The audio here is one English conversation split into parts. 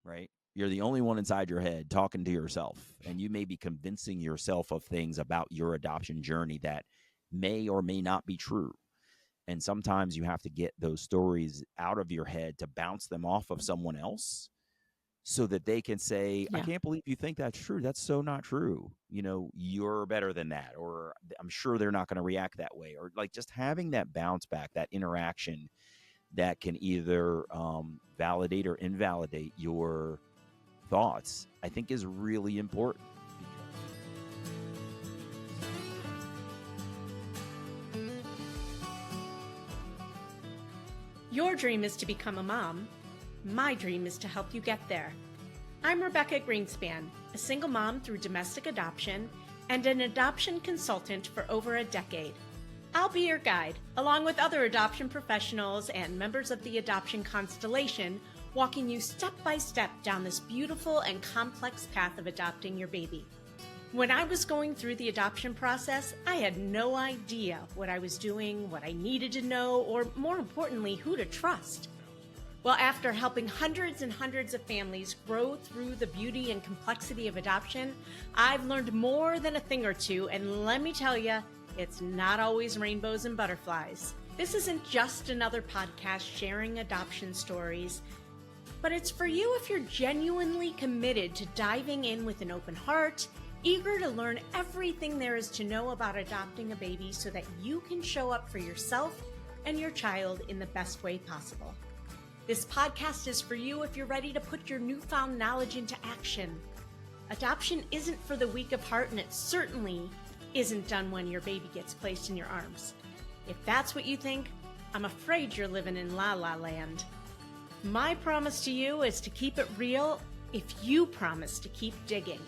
right? You're the only one inside your head talking to yourself, and you may be convincing yourself of things about your adoption journey that may or may not be true. And sometimes you have to get those stories out of your head to bounce them off of someone else so that they can say, I Yeah. can't believe you think that's true. That's so not true. You know, you're better than that. Or I'm sure they're not going to react that way. Or like just having that bounce back, that interaction that can either validate or invalidate your thoughts, I think is really important. Your dream is to become a mom. My dream is to help you get there. I'm Rebecca Gruenspan, a single mom through domestic adoption and an adoption consultant for over a decade. I'll be your guide, along with other adoption professionals and members of the adoption constellation, walking you step by step down this beautiful and complex path of adopting your baby. When I was going through the adoption process, I had no idea what I was doing, what I needed to know, or more importantly, who to trust. Well, after helping hundreds and hundreds of families grow through the beauty and complexity of adoption, I've learned more than a thing or two, and let me tell you, it's not always rainbows and butterflies. This isn't just another podcast sharing adoption stories, but it's for you if you're genuinely committed to diving in with an open heart, eager to learn everything there is to know about adopting a baby so that you can show up for yourself and your child in the best way possible. This podcast is for you if you're ready to put your newfound knowledge into action. Adoption isn't for the weak of heart, and it certainly isn't done when your baby gets placed in your arms. If that's what you think, I'm afraid you're living in La La Land. My promise to you is to keep it real if you promise to keep digging.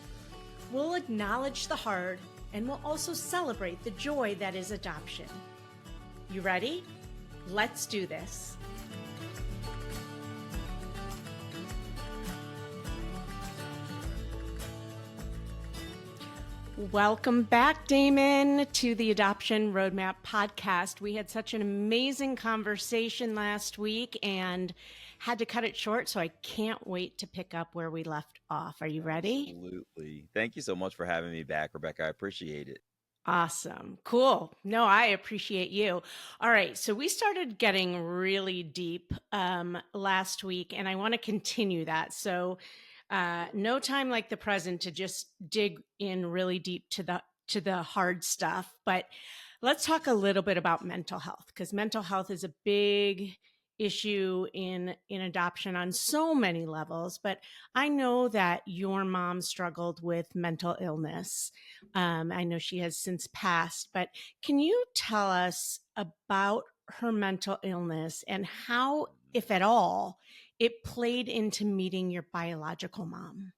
We'll acknowledge the hard, and we'll also celebrate the joy that is adoption. You ready? Let's do this. Welcome back, Damon, to the Adoption Roadmap podcast. We had such an amazing conversation last week and had to cut it short, so I can't wait to pick up where we left off. Are you ready? Absolutely. Thank you so much for having me back, Rebecca. I appreciate it. Awesome. Cool. No, I appreciate you. All right. So we started getting really deep last week, and I want to continue that. So no time like the present to just dig in really deep to the hard stuff. But let's talk a little bit about mental health, because mental health is a big issue in adoption on so many levels. But I know that your mom struggled with mental illness. I know she has since passed, but can you tell us about her mental illness and how, if at all, it played into meeting your biological mom?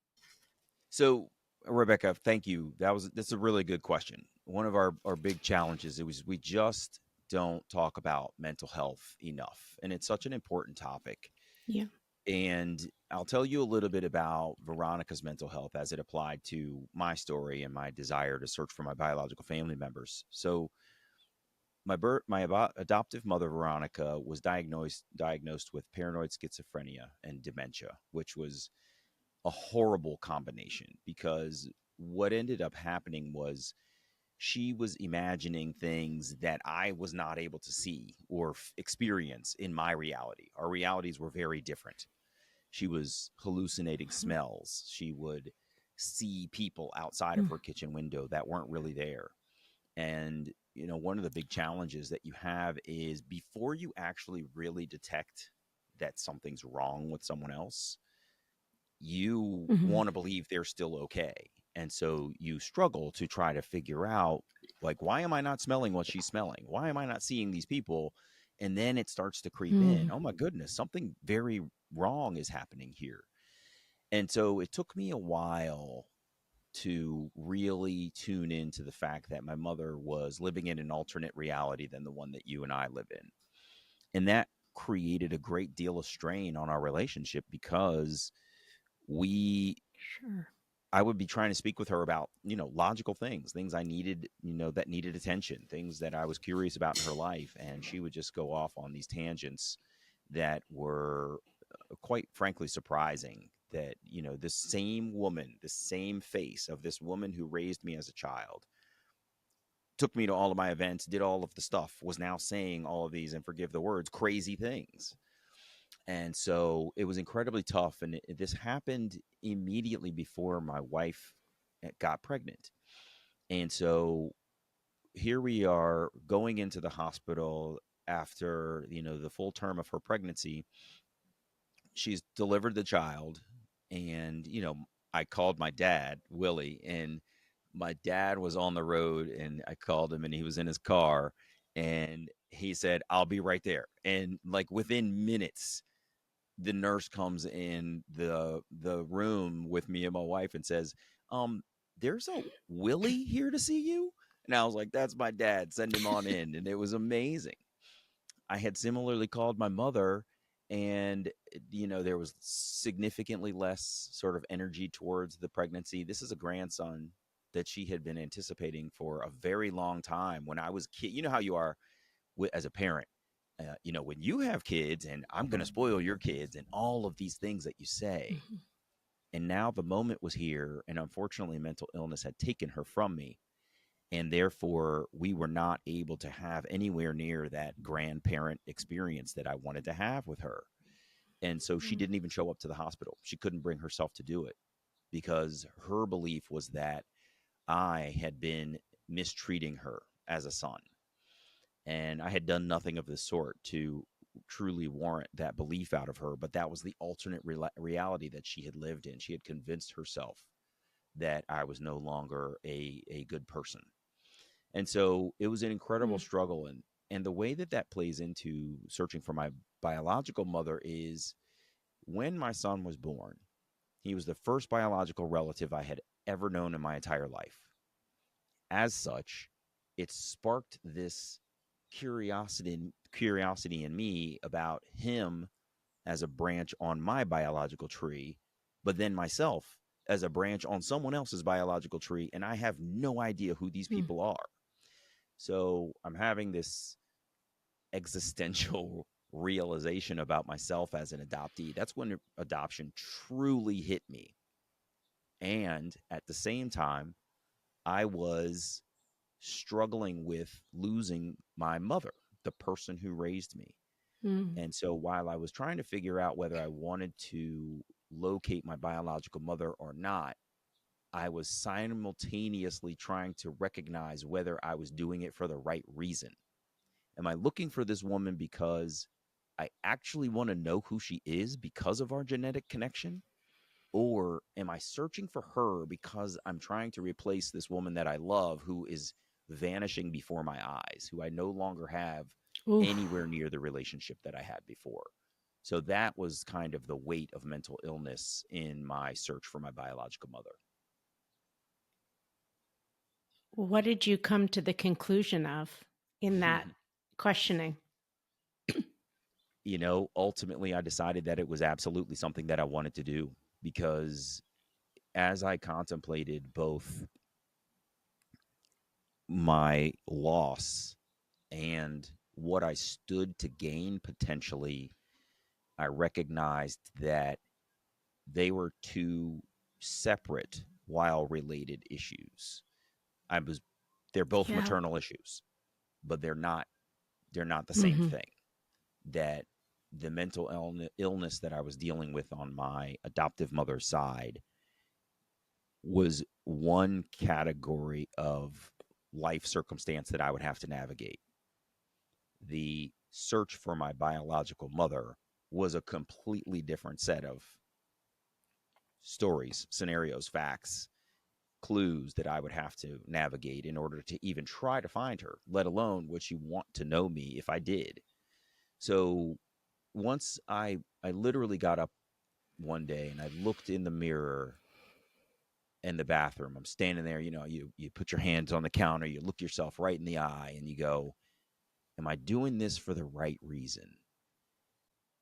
So, Rebecca, thank you. That's a really good question. One of our big challenges is we just don't talk about mental health enough. And it's such an important topic. Yeah. And I'll tell you a little bit about Veronica's mental health as it applied to my story and my desire to search for my biological family members. So, my adoptive mother Veronica was diagnosed with paranoid schizophrenia and dementia, which was a horrible combination because what ended up happening was she was imagining things that I was not able to see or experience in my reality. Our realities were very different. She was hallucinating smells. She would see people outside of her kitchen window that weren't really there. And, you know, one of the big challenges that you have is before you actually really detect that something's wrong with someone else, you want to believe they're still okay. And so you struggle to try to figure out, like, why am I not smelling what she's smelling? Why am I not seeing these people? And then it starts to creep in. Oh my goodness, something very wrong is happening here. And so it took me a while to really tune into the fact that my mother was living in an alternate reality than the one that you and I live in. And that created a great deal of strain on our relationship because I would be trying to speak with her about, you know, logical things I needed, you know, that needed attention, things that I was curious about in her life. And she would just go off on these tangents that were quite frankly surprising that, this same woman, the same face of this woman who raised me as a child, took me to all of my events, did all of the stuff, was now saying all of these, and forgive the words, crazy things. And so it was incredibly tough. And this happened immediately before my wife got pregnant. And so here we are going into the hospital after, the full term of her pregnancy. She's delivered the child. And, I called my dad, Willie, and my dad was on the road, and I called him and he was in his car, and he said, "I'll be right there." And like within minutes, the nurse comes in the room with me and my wife and says, "There's a Willie here to see you." And I was like, "That's my dad. Send him on in." And it was amazing. I had similarly called my mother, and there was significantly less sort of energy towards the pregnancy. This is a grandson that she had been anticipating for a very long time. When I was kid, you know how you are as a parent. When you have kids, and I'm going to spoil your kids, and all of these things that you say. Mhm. And now the moment was here, and unfortunately, mental illness had taken her from me. And therefore, we were not able to have anywhere near that grandparent experience that I wanted to have with her. And so she Mm. didn't even show up to the hospital. She couldn't bring herself to do it because her belief was that I had been mistreating her as a son. And I had done nothing of the sort to truly warrant that belief out of her. But that was the alternate reality that she had lived in. She had convinced herself that I was no longer a good person. And so it was an incredible Mm. struggle. And the way that that plays into searching for my biological mother is when my son was born, he was the first biological relative I had ever known in my entire life. As such, it sparked this curiosity in me about him as a branch on my biological tree, but then myself as a branch on someone else's biological tree, and I have no idea who these Mm. people are. So I'm having this existential realization about myself as an adoptee. That's when adoption truly hit me. And at the same time, I was struggling with losing my mother, the person who raised me. Mm. And so while I was trying to figure out whether I wanted to locate my biological mother or not, I was simultaneously trying to recognize whether I was doing it for the right reason. Am I looking for this woman because I actually want to know who she is because of our genetic connection? Or am I searching for her because I'm trying to replace this woman that I love who is vanishing before my eyes, who I no longer have Oof. anywhere near the relationship that I had before? So that was kind of the weight of mental illness in my search for my biological mother. What did you come to the conclusion of in that questioning? Ultimately, I decided that it was absolutely something that I wanted to do because as I contemplated both my loss and what I stood to gain potentially, I recognized that they were two separate while related issues. I was they're both Yeah. maternal issues, but they're not the same Hmm. thing. That the mental illness that I was dealing with on my adoptive mother's side was one category of life circumstance that I would have to navigate. The search for my biological mother was a completely different set of stories, scenarios, facts, clues that I would have to navigate in order to even try to find her, let alone would she want to know me if I did. So once I literally got up one day and I looked in the mirror in the bathroom. I'm standing there, you put your hands on the counter, you look yourself right in the eye and you go, am I doing this for the right reason?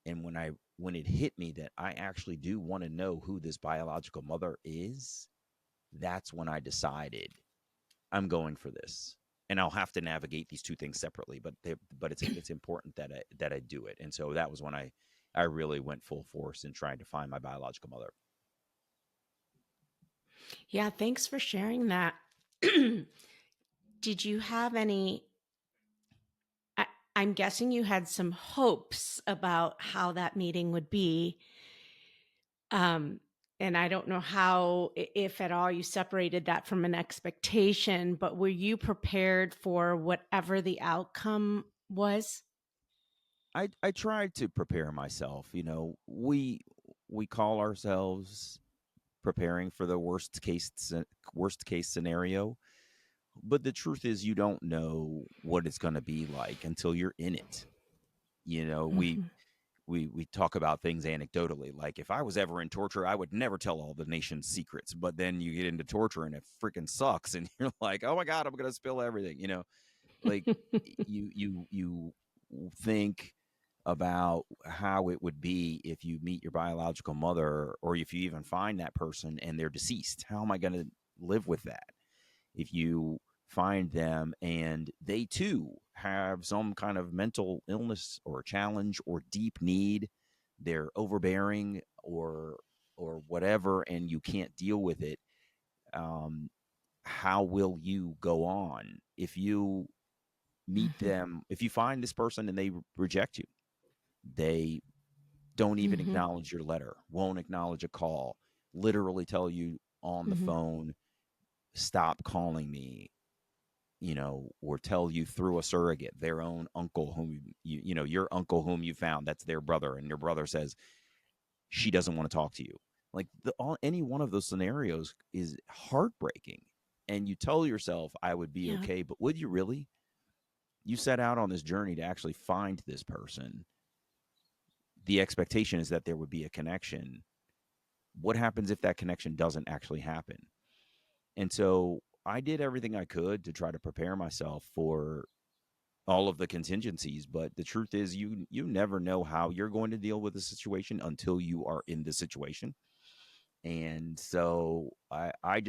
And when it hit me that I actually do want to know who this biological mother is, that's when I decided I'm going for this. And I'll have to navigate these two things separately, but it's important that I do it. And so that was when I really went full force in trying to find my biological mother. Yeah, thanks for sharing that. Did you have any? I, I'm guessing you had some hopes about how that meeting would be. Um, and I don't know how, if at all, you separated that from an expectation, but were you prepared for whatever the outcome was? I tried to prepare myself. You know, we call ourselves preparing for the worst case scenario, but the truth is you don't know what it's going to be like until you're in it. You know, Hmm. we talk about things anecdotally. Like if I was ever in torture, I would never tell all the nation's secrets. But then you get into torture and it freaking sucks, and you're like, oh my god, I'm gonna spill everything. You know, like you think about how it would be if you meet your biological mother, or if you even find that person and they're deceased. How am I going to live with that? If you find them and they too have some kind of mental illness or challenge or deep need, they're overbearing or whatever, and you can't deal with it. um, how will you go on if you meet Hmm. them, if you find this person and they reject you, they don't even Hmm. acknowledge your letter, won't acknowledge a call, literally tell you on the Hmm. phone, stop calling me, or tell you through a surrogate, their own uncle whom your uncle whom you found, that's their brother, and your brother says she doesn't want to talk to you. Like any one of those scenarios is heartbreaking. And you tell yourself, I would be Yeah. okay, but would you really? You set out on this journey to actually find this person. The expectation is that there would be a connection. What happens if that connection doesn't actually happen? And so I did everything I could to try to prepare myself for all of the contingencies, but the truth is you never know how you're going to deal with the situation until you are in the situation. And so I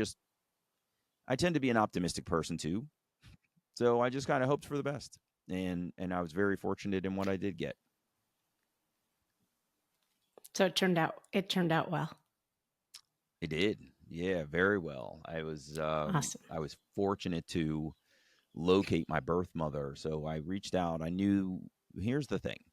tend to be an optimistic person too. So I just kind of hoped for the best. And I was very fortunate in what I did get. So it turned out well. It did. Yeah, very well. Awesome. I was fortunate to locate my birth mother. So I reached out. I knew, here's the thing.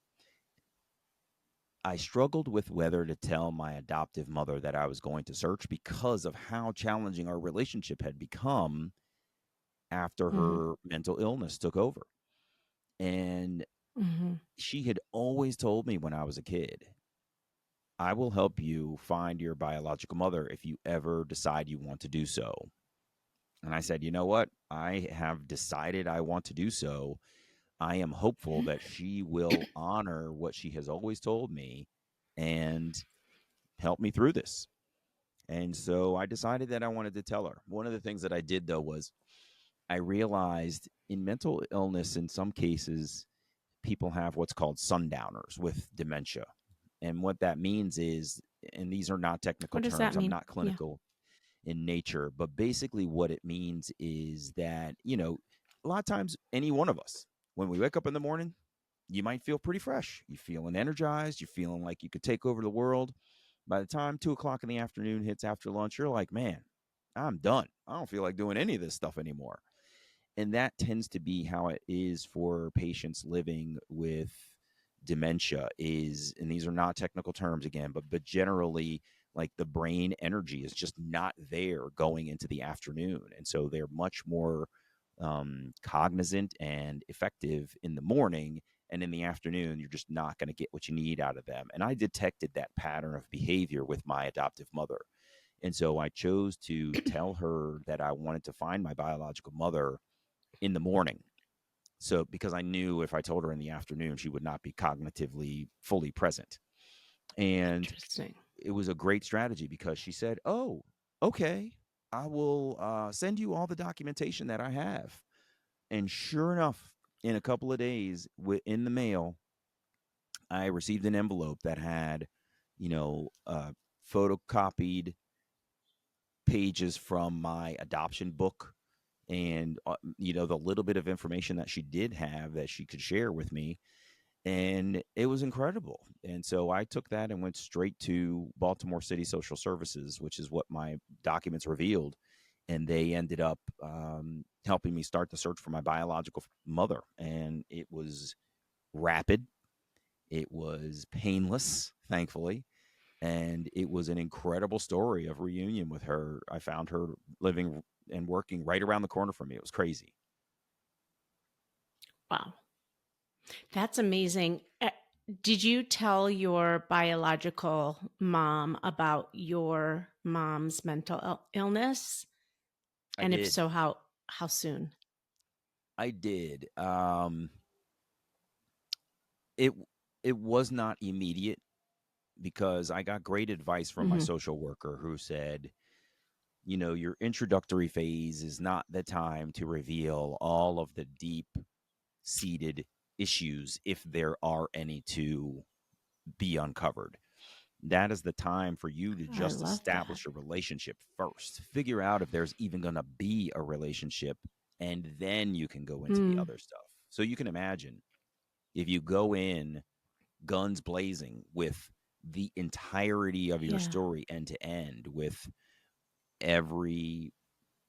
I struggled with whether to tell my adoptive mother that I was going to search because of how challenging our relationship had become after Hmm. her mental illness took over. And Hmm. she had always told me when I was a kid, I will help you find your biological mother if you ever decide you want to do so. And I said, you know what? I have decided I want to do so. I am hopeful that she will honor what she has always told me and help me through this. And so I decided that I wanted to tell her. One of the things that I did, though, was I realized in mental illness, in some cases, people have what's called sundowners with dementia. And what that means is, and these are not technical What does that terms, I'm mean? not Yeah. clinical in nature, but basically what it means is that, a lot of times, any one of us, when we wake up in the morning, you might feel pretty fresh. You're feeling energized. You're feeling like you could take over the world. By the time 2 o'clock in the afternoon hits after lunch, you're like, man, I'm done. I don't feel like doing any of this stuff anymore. And that tends to be how it is for patients living with dementia is, and these are not technical terms again, but generally, like, the brain energy is just not there going into the afternoon, and so they're much more cognizant and effective in the morning, and in the afternoon you're just not going to get what you need out of them. And I detected that pattern of behavior with my adoptive mother, and so I chose to tell her that I wanted to find my biological mother in the morning. So, because I knew if I told her in the afternoon, she would not be cognitively fully present. And Interesting. it was a great strategy because she said, oh, okay, I will send you all the documentation that I have. And sure enough, in a couple of days, in the mail, I received an envelope that had, photocopied pages from my adoption book, and the little bit of information that she did have that she could share with me. And it was incredible. And so I took that and went straight to Baltimore City Social Services, which is what my documents revealed. And they ended up helping me start the search for my biological mother. And it was rapid, it was painless, thankfully. And it was an incredible story of reunion with her. I found her living and working right around the corner from me. It was crazy. Wow. That's amazing. Did you tell your biological mom about your mom's mental illness? I And if did. so, how soon? I did. It it was not immediate because I got great advice from my Hmm. social worker who said, you know, your introductory phase is not the time to reveal all of the deep seated issues if there are any to be uncovered. That is the time for you to I just love that. establish a relationship first. Figure out if there's even going to be a relationship, and then you can go into the Mm, other stuff. So you can imagine if you go in guns blazing with the entirety of your yeah, story end to end, with every,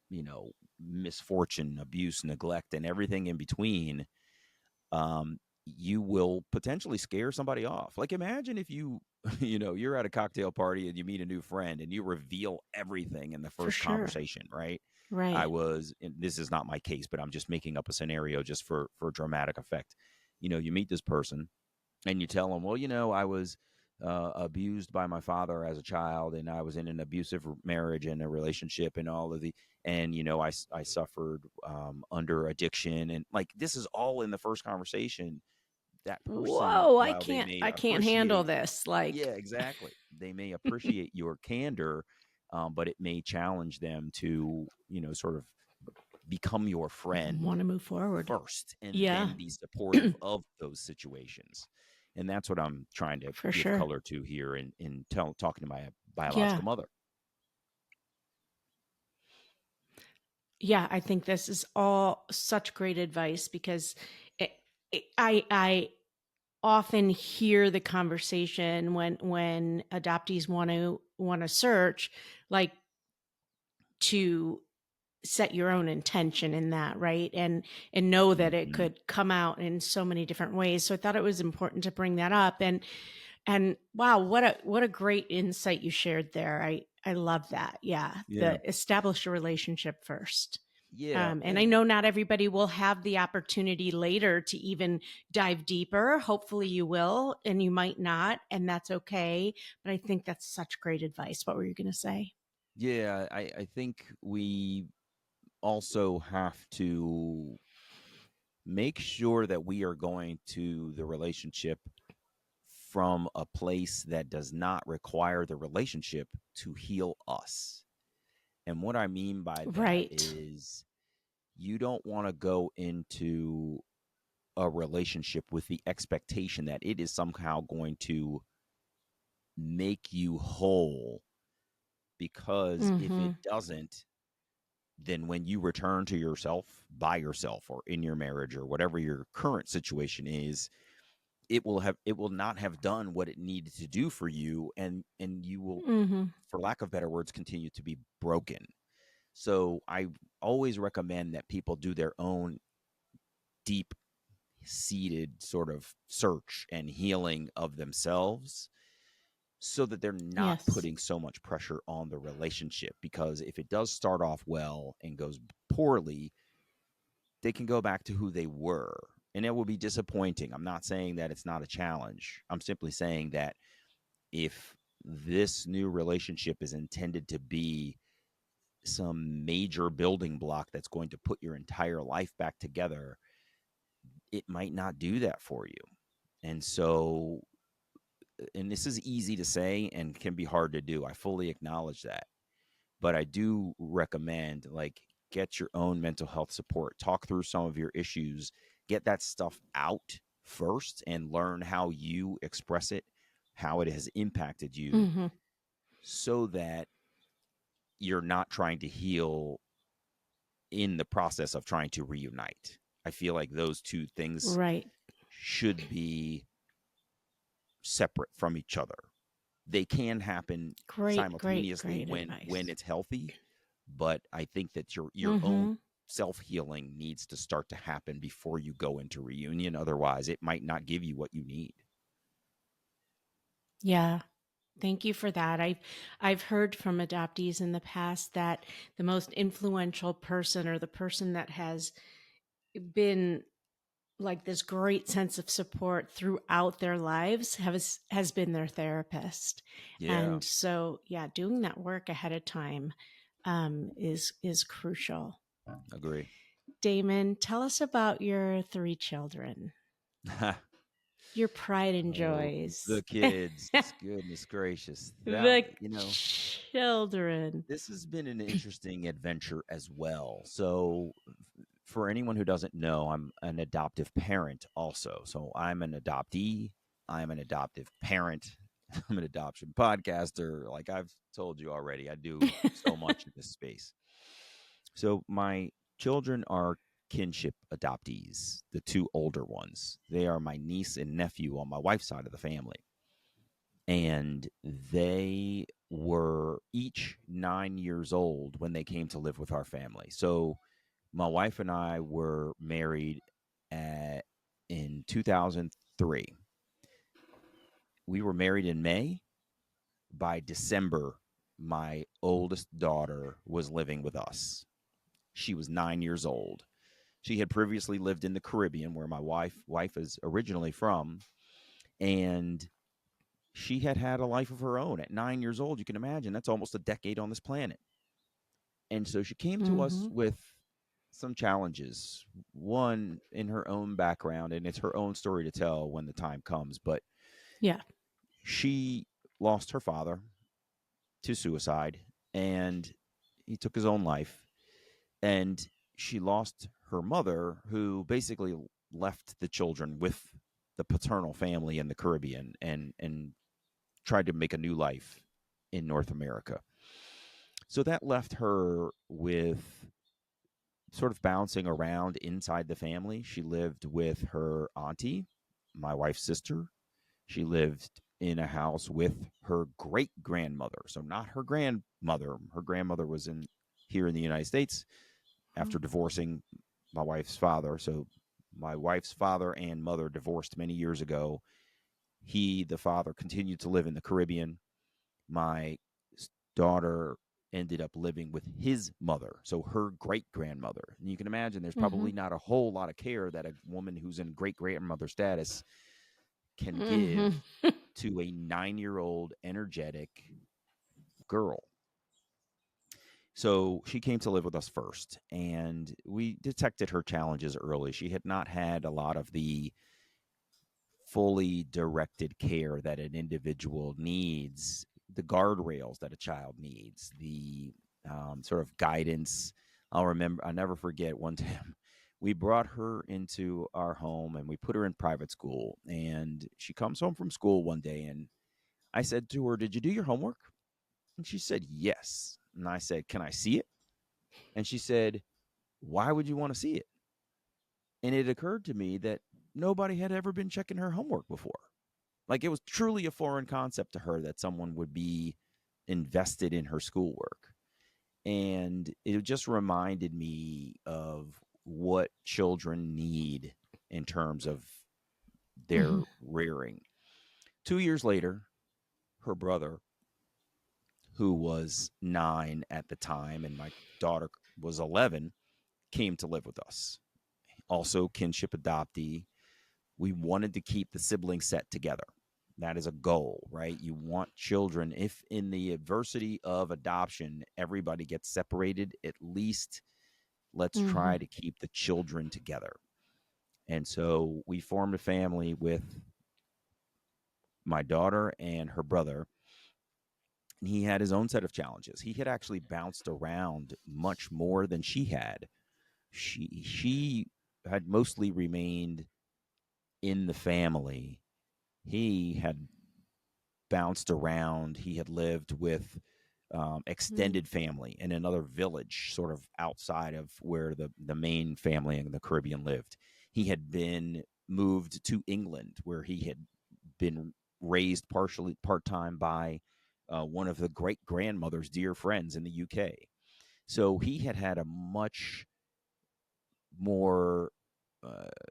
you know, misfortune, abuse, neglect, and everything in between, um, you will potentially scare somebody off. Like imagine if you, you know, you're at a cocktail party and you meet a new friend and you reveal everything in the for first sure. conversation, right? I Right. was, and this is not my case, but I'm just making up a scenario just for dramatic effect. You know, you meet this person and you tell them, well, you know, I was abused by my father as a child, and I was in an abusive marriage and a relationship, and all of the, and you know, I suffered under addiction, and like this is all in the first conversation. That person, Whoa, while they may I can't handle appreciate, this. yeah, Like, exactly, they may appreciate your candor, but it may challenge them to, you know, sort of become your friend want to move forward. first and Yeah, then be supportive of those situations. And that's what I'm trying to for give sure. color to here in talking to my Yeah. biological mother. Yeah, I think this is all such great advice because it, I often hear the conversation when adoptees want to search, like, to set your own intention in that, right? And know that it Hmm. could come out in so many different ways. So I thought it was important to bring that up. And wow, what a great insight you shared there. I love that. Yeah, Yeah. the establish a relationship first. Yeah. And I know not everybody will have the opportunity later to even dive deeper. Hopefully, you will, and you might not, and that's okay. But I think that's such great advice. What were you going to say? Yeah. I think we also have to make sure that we are going to the relationship from a place that does not require the relationship to heal us. And what I mean by that Right. is you don't want to go into a relationship with the expectation that it is somehow going to make you whole, because if Mm-hmm. it doesn't, then when you return to yourself by yourself or in your marriage or whatever your current situation is, it will not have done what it needed to do for you, and you will, Mm-hmm. for lack of better words, continue to be broken. So I always recommend that people do their own deep seated sort of search and healing of themselves so that they're not Yes. putting so much pressure on the relationship, because if it does start off well and goes poorly, they can go back to who they were, and it will be disappointing. I'm not saying that it's not a challenge. I'm simply saying that if this new relationship is intended to be some major building block that's going to put your entire life back together, it might not do that for you. And so, and this is easy to say and can be hard to do. I fully acknowledge that. But I do recommend, like, get your own mental health support, talk through some of your issues, get that stuff out first and learn how you express it, how it has impacted you, Mm-hmm. so that you're not trying to heal in the process of trying to reunite. I feel like those two things Right. should be separate from each other. They can happen Great, great, simultaneously great when advice. it's healthy, but I think that your own Mm-hmm. self-healing needs to start to happen before you go into reunion. Otherwise, it might not give you what you need. Yeah. Thank you for that. I've heard from adoptees in the past that the most influential person, or the person that has been like this great sense of support throughout their lives, has been their therapist. Yeah, And so, yeah, doing that work ahead of time is crucial. agree. Damon, tell us about your three children, your pride and Oh, joys. the kids. Goodness gracious. That, The you know, children. this has been an interesting adventure as well. So, for anyone who doesn't know, I'm an adoptive parent also. So, I'm an adoptee, I'm an adoptive parent, I'm an adoption podcaster. Like I've told you already, I do so much in this space. So, my children are kinship adoptees, the two older ones. They are my niece and nephew on my wife's side of the family, and they were each 9 years old when they came to live with our family. So my wife and I were married in 2003. We were married in May. By December, my oldest daughter was living with us. She was 9 years old. She had previously lived in the Caribbean, where my wife is originally from, and she had had a life of her own at 9 years old. You can imagine that's almost a decade on this planet. And so she came to us Mm-hmm. with some challenges, one in her own background, and it's her own story to tell when the time comes. But Yeah. she lost her father to suicide, and he took his own life. And she lost her mother, who basically left the children with the paternal family in the Caribbean and tried to make a new life in North America. So that left her with sort of bouncing around inside the family. She lived with her auntie, my wife's sister. She lived in a house with her great grandmother. So not her grandmother. Her grandmother was in here in the United States after divorcing my wife's father. So my wife's father and mother divorced many years ago. The father, continued to live in the Caribbean. My daughter ended up living with his mother, so her great grandmother. And you can imagine there's Mm-hmm. probably not a whole lot of care that a woman who's in great grandmother status can give Mm-hmm. to a 9 year old energetic girl. So she came to live with us first, and we detected her challenges early. She had not had a lot of the fully directed care that an individual needs, the guardrails that a child needs, the sort of guidance. I'll never forget one time we brought her into our home and we put her in private school. And she comes home from school one day, and I said to her, "Did you do your homework?" And she said, "Yes." And I said, "Can I see it?" And she said, "Why would you want to see it?" And it occurred to me that nobody had ever been checking her homework before. Like, it was truly a foreign concept to her that someone would be invested in her schoolwork. And it just reminded me of what children need in terms of Mm-hmm. their rearing. 2 years later, her brother, who was 9 at the time, and my daughter was 11, came to live with us. Also, kinship adoptee. We wanted to keep the sibling set together. That is a goal, right? You want children, if in the adversity of adoption, everybody gets separated, at least let's Mm-hmm. try to keep the children together. And so we formed a family with my daughter and her brother. And he had his own set of challenges. He had actually bounced around much more than she had. She had mostly remained in the family. He had bounced around. He had lived with extended family in another village, sort of outside of where the main family in the Caribbean lived. He had been moved to England, where he had been raised partially part time by one of the great grandmother's dear friends in the UK. So he had had a much more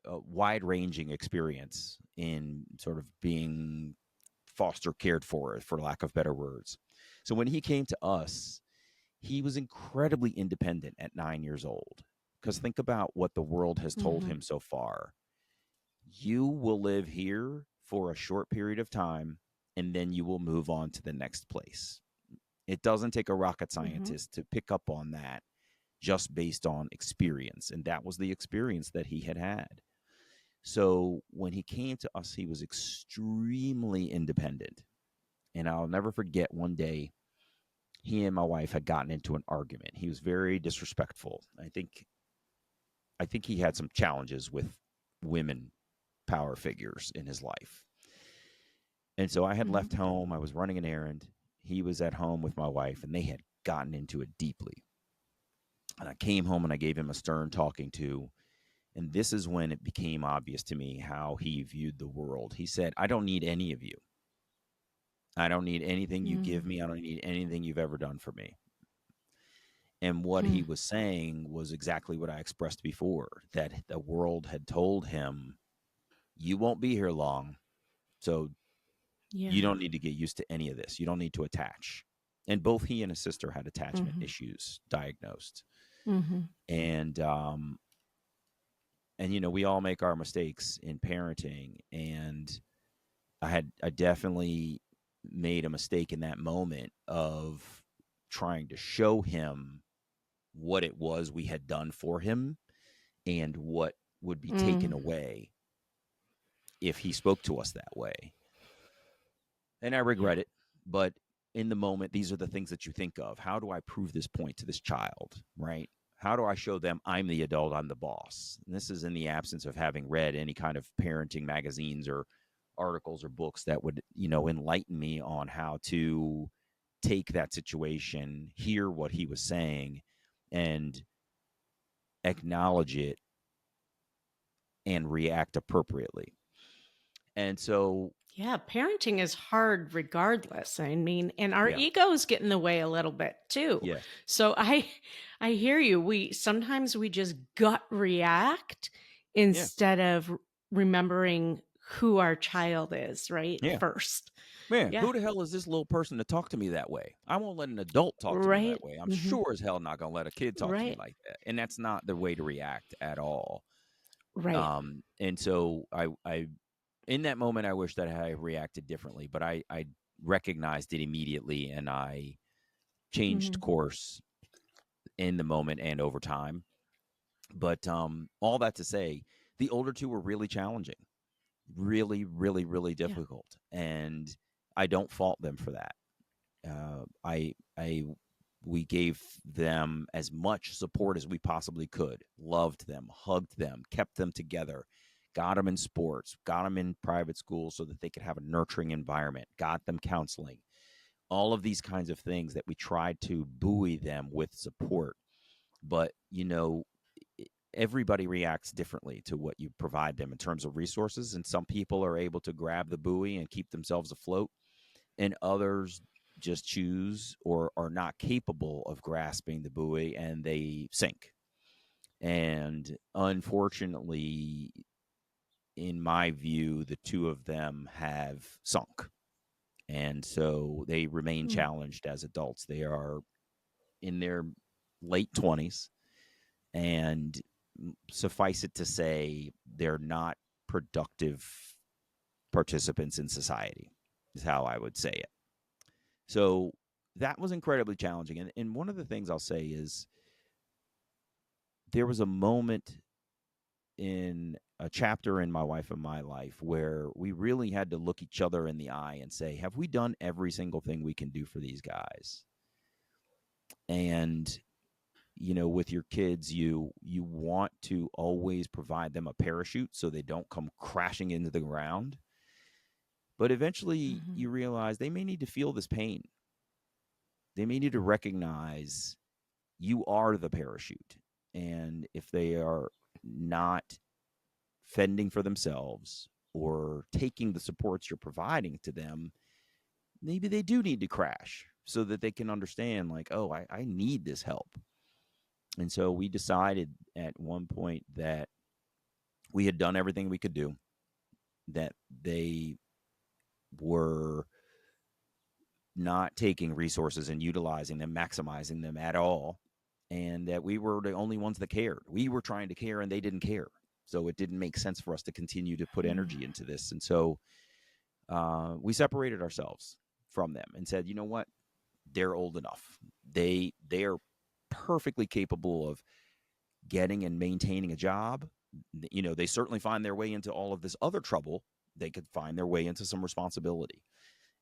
wide ranging experience in sort of being foster cared for lack of better words. So when he came to us, he was incredibly independent at 9 years old. Because think about what the world has told Mm-hmm. him so far. You will live here for a short period of time, and then you will move on to the next place. It doesn't take a rocket Mm-hmm. scientist to pick up on that just based on experience. And that was the experience that he had had. So when he came to us, he was extremely independent. And I'll never forget one day he and my wife had gotten into an argument. He was very disrespectful. I think he had some challenges with women power figures in his life. And so I had Mm-hmm. left home. I was running an errand. He was at home with my wife, and they had gotten into it deeply. And I came home and I gave him a stern talking to. And this is when it became obvious to me how he viewed the world. He said, I don't need any of you. I don't need anything you give me. I don't need anything you've ever done for me. And what Mm-hmm. he was saying was exactly what I expressed before, that the world had told him, you won't be here long. So you Yeah. don't need to get used to any of this. You don't need to attach. And both he and his sister had attachment Mm-hmm. issues diagnosed. Mm-hmm. And we all make our mistakes in parenting. And I definitely made a mistake in that moment of trying to show him what it was we had done for him and what would be taken Mm. away if he spoke to us that way. And I Yeah. regret it, but in the moment, these are the things that you think of. How do I prove this point to this child, right? How do I show them I'm the adult, I'm the boss? And this is in the absence of having read any kind of parenting magazines or articles or books that would, enlighten me on how to take that situation, hear what he was saying, and acknowledge it and react appropriately. And so, Yeah, parenting is hard regardless. I mean, and our yeah, egos get in the way a little bit too. yes, So I hear you. We sometimes we just gut react yeah, instead of remembering who our child is, right? yeah. First. Man, Yeah. who the hell is this little person to talk to me that way? I won't let an adult talk to me Right. that way. I'm Hmm. sure as hell not going to let a kid talk to me Right. like that. And that's not the way to react at all. Right. And so in that moment, I wish that I reacted differently, but I recognized it immediately and I changed Hmm. course in the moment and over time. But all that to say, the older two were really challenging, really, really, really Yeah. difficult. And I don't fault them for that. I we gave them as much support as we possibly could, loved them, hugged them, kept them together, got them in sports, got them in private schools so that they could have a nurturing environment, got them counseling, all of these kinds of things that we tried to buoy them with support. But everybody reacts differently to what you provide them in terms of resources, and some people are able to grab the buoy and keep themselves afloat, and others just choose or are not capable of grasping the buoy and they sink. And unfortunately, in my view, the two of them have sunk. And so they remain Mm. challenged as adults. They are in their late 20s, and suffice it to say, they're not productive participants in society, is how I would say it. So that was incredibly challenging. And one of the things I'll say is there was a moment in a chapter in my wife and my life where we really had to look each other in the eye and say, have we done every single thing we can do for these guys? And with your kids, you want to always provide them a parachute so they don't come crashing into the ground. But eventually Hmm. you realize they may need to feel this pain. They may need to recognize you are the parachute. And if they are not fending for themselves or taking the supports you're providing to them, maybe they do need to crash so that they can understand, like, oh, I need this help. And so we decided at one point that we had done everything we could do, that they were not taking resources and utilizing them, maximizing them at all, and that we were the only ones that cared. We were trying to care and they didn't care. So it didn't make sense for us to continue to put energy into this. And so we separated ourselves from them and said, you know what? They're old enough. They are perfectly capable of getting and maintaining a job. You know, they certainly find their way into all of this other trouble. They could find their way into some responsibility.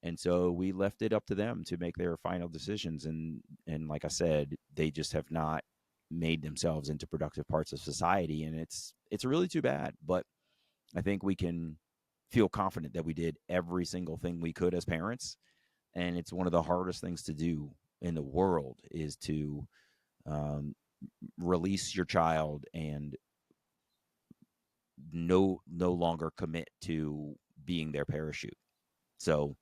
And so we left it up to them to make their final decisions. And like I said, they just have not made themselves into productive parts of society. And it's really too bad. But I think we can feel confident that we did every single thing we could as parents. And it's one of the hardest things to do in the world is to um, release your child and no longer commit to being their parachute. So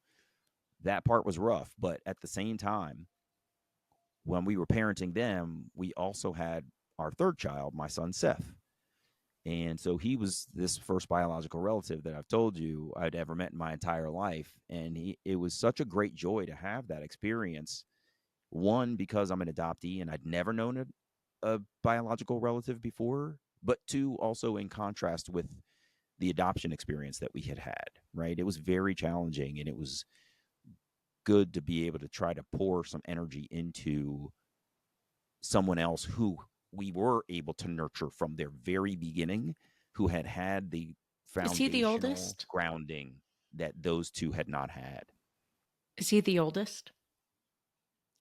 that part was rough, but at the same time, when we were parenting them, we also had our third child, my son Seth. And so he was this first biological relative that I've told you I'd ever met in my entire life. And it was such a great joy to have that experience. One, because I'm an adoptee and I'd never known a biological relative before, but two, also in contrast with the adoption experience that we had had, right? It was very challenging, and it was good to be able to try to pour some energy into someone else who we were able to nurture from their very beginning, who had the Is he the foundational oldest? grounding that those two had not had. Is he the oldest?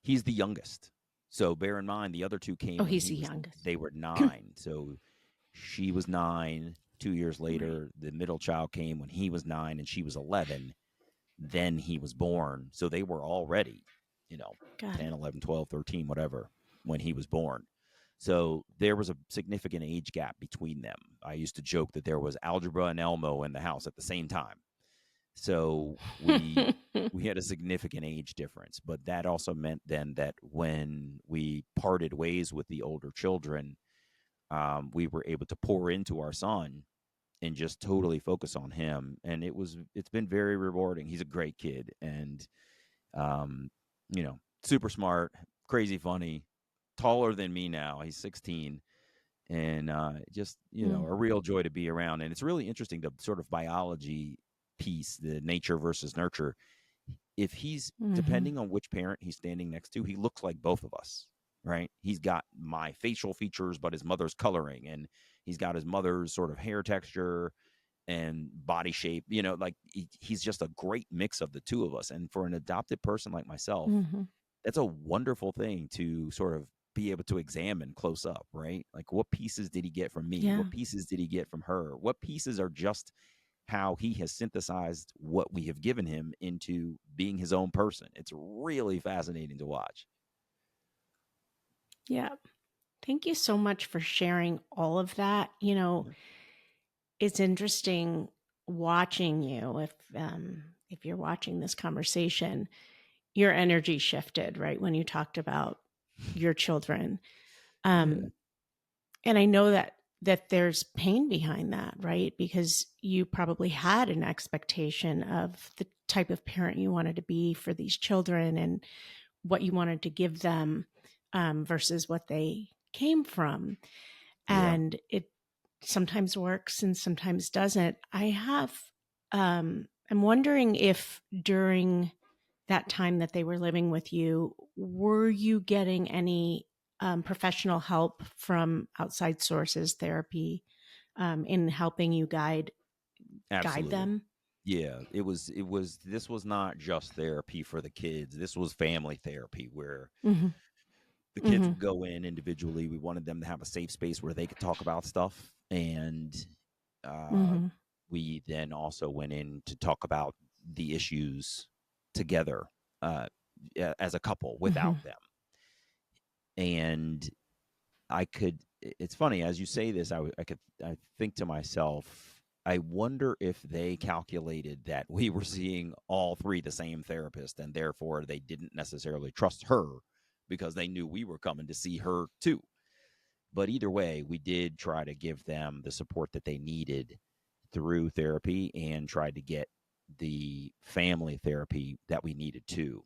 He's the youngest. So bear in mind, the other two Oh, came when he's the youngest. they were 9. So she was 9. 2 years Right. later, the middle child came when he was 9 and she was 11. Then he was born. So they were already, you know, Got 10, it. 11, 12, 13, whatever, when he was born. So there was a significant age gap between them. I used to joke that there was algebra and Elmo in the house at the same time. So we had a significant age difference, but that also meant then that when we parted ways with the older children, we were able to pour into our son and just totally focus on him. And it's been very rewarding. He's a great kid, and um, super smart, crazy funny, taller than me now. He's 16, and just Mm. a real joy to be around. And it's really interesting, the sort of biology piece, the nature versus nurture. If he's Mm-hmm. depending on which parent he's standing next to, he looks like both of us, right? He's got my facial features, but his mother's coloring, and he's got his mother's sort of hair texture and body shape. Like he's just a great mix of the two of us. And for an adopted person like myself, Mm-hmm. that's a wonderful thing to sort of be able to examine close up, right? Like, what pieces did he get from me? Yeah. What pieces did he get from her? What pieces are just how he has synthesized what we have given him into being his own person? It's really fascinating to watch. Yeah. Thank you so much for sharing all of that. Yeah. It's interesting watching you. If you're watching this conversation, your energy shifted right when you talked about your children. Yeah. Um, and I know that there's pain behind that, right? Because you probably had an expectation of the type of parent you wanted to be for these children and what you wanted to give them, versus what they came from. Yeah. And it sometimes works and sometimes doesn't. I'm wondering if during that time that they were living with you, were you getting any professional help from outside sources, therapy, in helping you guide Absolutely. them? Yeah, this was not just therapy for the kids. This was family therapy where Mm-hmm. the kids Mm-hmm. would go in individually. We wanted them to have a safe space where they could talk about stuff. And uh, Mm-hmm. we then also went in to talk about the issues together, uh, as a couple Mm-hmm. without them. And it's funny, as you say this, I think to myself, I wonder if they calculated that we were seeing all three the same therapist, and therefore they didn't necessarily trust her because they knew we were coming to see her too. But either way, we did try to give them the support that they needed through therapy and tried to get the family therapy that we needed too.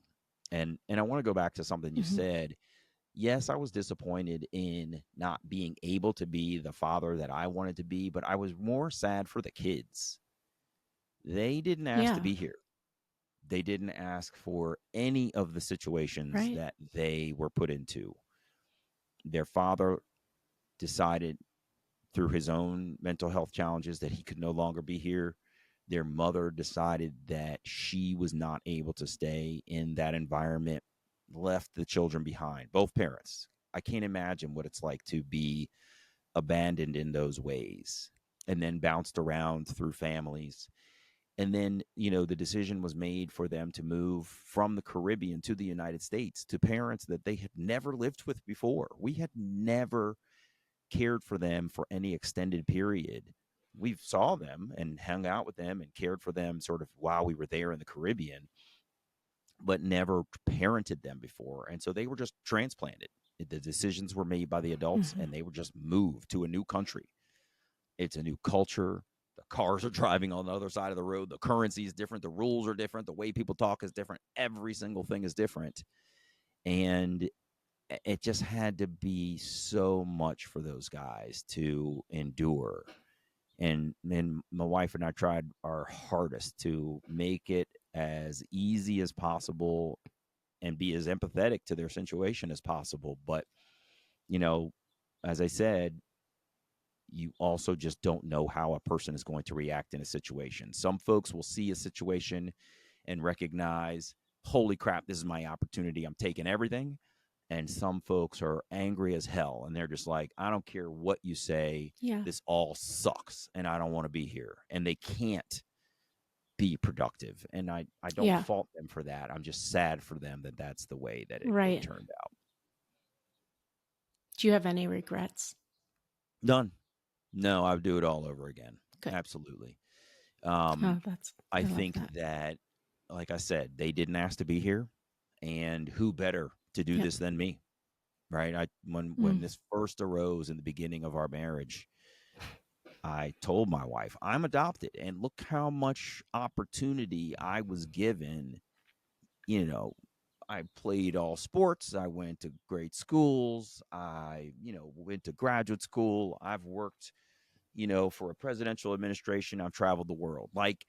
And I want to go back to something you Mhm. said. Yes, I was disappointed in not being able to be the father that I wanted to be, but I was more sad for the kids. They didn't ask to Yeah, be here. They didn't ask for any of the situations right. that they were put into. Their father decided through his own mental health challenges that he could no longer be here. Their mother decided that she was not able to stay in that environment, left the children behind, both parents. I can't imagine what it's like to be abandoned in those ways and then bounced around through families. And then, the decision was made for them to move from the Caribbean to the United States to parents that they had never lived with before. We had never cared for them for any extended period. We saw them and hung out with them and cared for them sort of while we were there in the Caribbean, but never parented them before. And so they were just transplanted. The decisions were made by the adults Mhm. and they were just moved to a new country. It's a new culture. The cars are driving on the other side of the road. The currency is different. The rules are different. The way people talk is different. Every single thing is different. And it just had to be so much for those guys to endure. And then my wife and I tried our hardest to make it as easy as possible and be as empathetic to their situation as possible. But, you know, as I said, you also just don't know how a person is going to react in a situation. Some folks will see a situation and recognize, holy crap, this is my opportunity. I'm taking everything. And some folks are angry as hell and they're just like, I don't care what you say. Yeah, This all sucks and I don't want to be here. And they can't be productive. And I don't yeah, fault them for that. I'm just sad for them that that's the way that it right. turned out. Do you have any regrets? None. No, I would do it all over again. Good. Absolutely. Um, Oh, that's, I I love think that. that, like I said, they didn't ask to be here. And who better to do Yep. this than me? Right. When Mm. this first arose in the beginning of our marriage, I told my wife, I'm adopted. And look how much opportunity I was given. You know, I played all sports. I went to great schools. I, went to graduate school. I've worked, for a presidential administration. I've traveled the world. Like,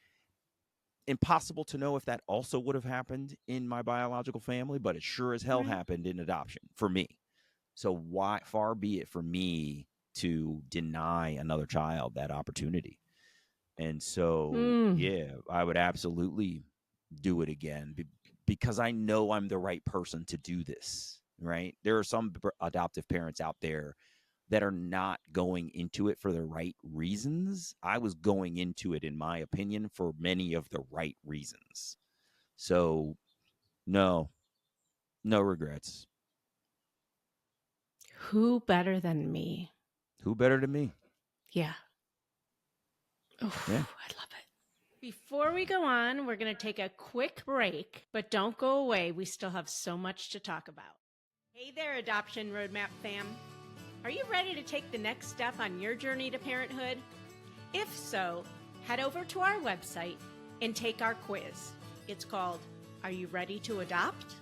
impossible to know if that also would have happened in my biological family, but it sure as hell Right. happened in adoption for me. So why far be it for me to deny another child that opportunity? And so, Mm. yeah, I would absolutely do it again because I know I'm the right person to do this, right? There are some adoptive parents out there that are not going into it for the right reasons. I was going into it, in my opinion, for many of the right reasons. So, no, no regrets. Who better than me? Who better than me? Yeah. Oh, Yeah. I love it. Before we go on, we're going to take a quick break, but don't go away. We still have so much to talk about. Hey there, Adoption Roadmap fam. Are you ready to take the next step on your journey to parenthood? If so, head over to our website and take our quiz. It's called, Are You Ready to Adopt?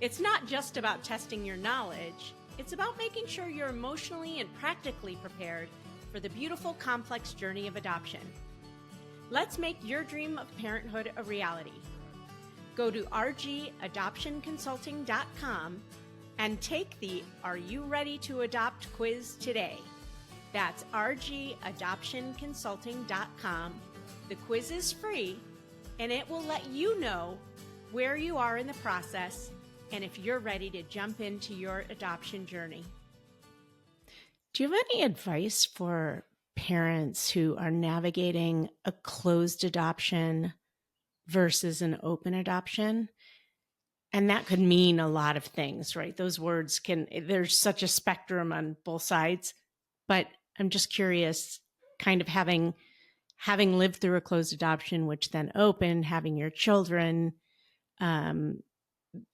It's not just about testing your knowledge, it's about making sure you're emotionally and practically prepared for the beautiful, complex journey of adoption. Let's make your dream of parenthood a reality. Go to rgadoptionconsulting.com and take the Are You Ready to Adopt quiz today. That's rgadoptionconsulting.com. The quiz is free and it will let you know where you are in the process and if you're ready to jump into your adoption journey. Do you have any advice for parents who are navigating a closed adoption versus an open adoption? And that could mean a lot of things, right? Those words there's such a spectrum on both sides. But I'm just curious, kind of having having lived through a closed adoption, which then opened, having your children, um,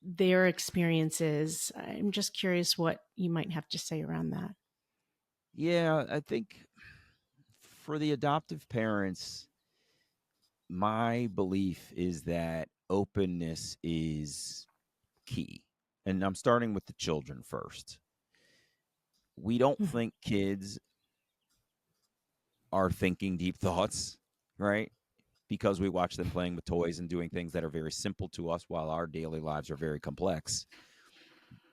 their experiences. I'm just curious what you might have to say around that. Yeah, I think for the adoptive parents, my belief is that openness is key. And I'm starting with the children first. We don't Mhm. think kids are thinking deep thoughts, right? Because we watch them playing with toys and doing things that are very simple to us while our daily lives are very complex.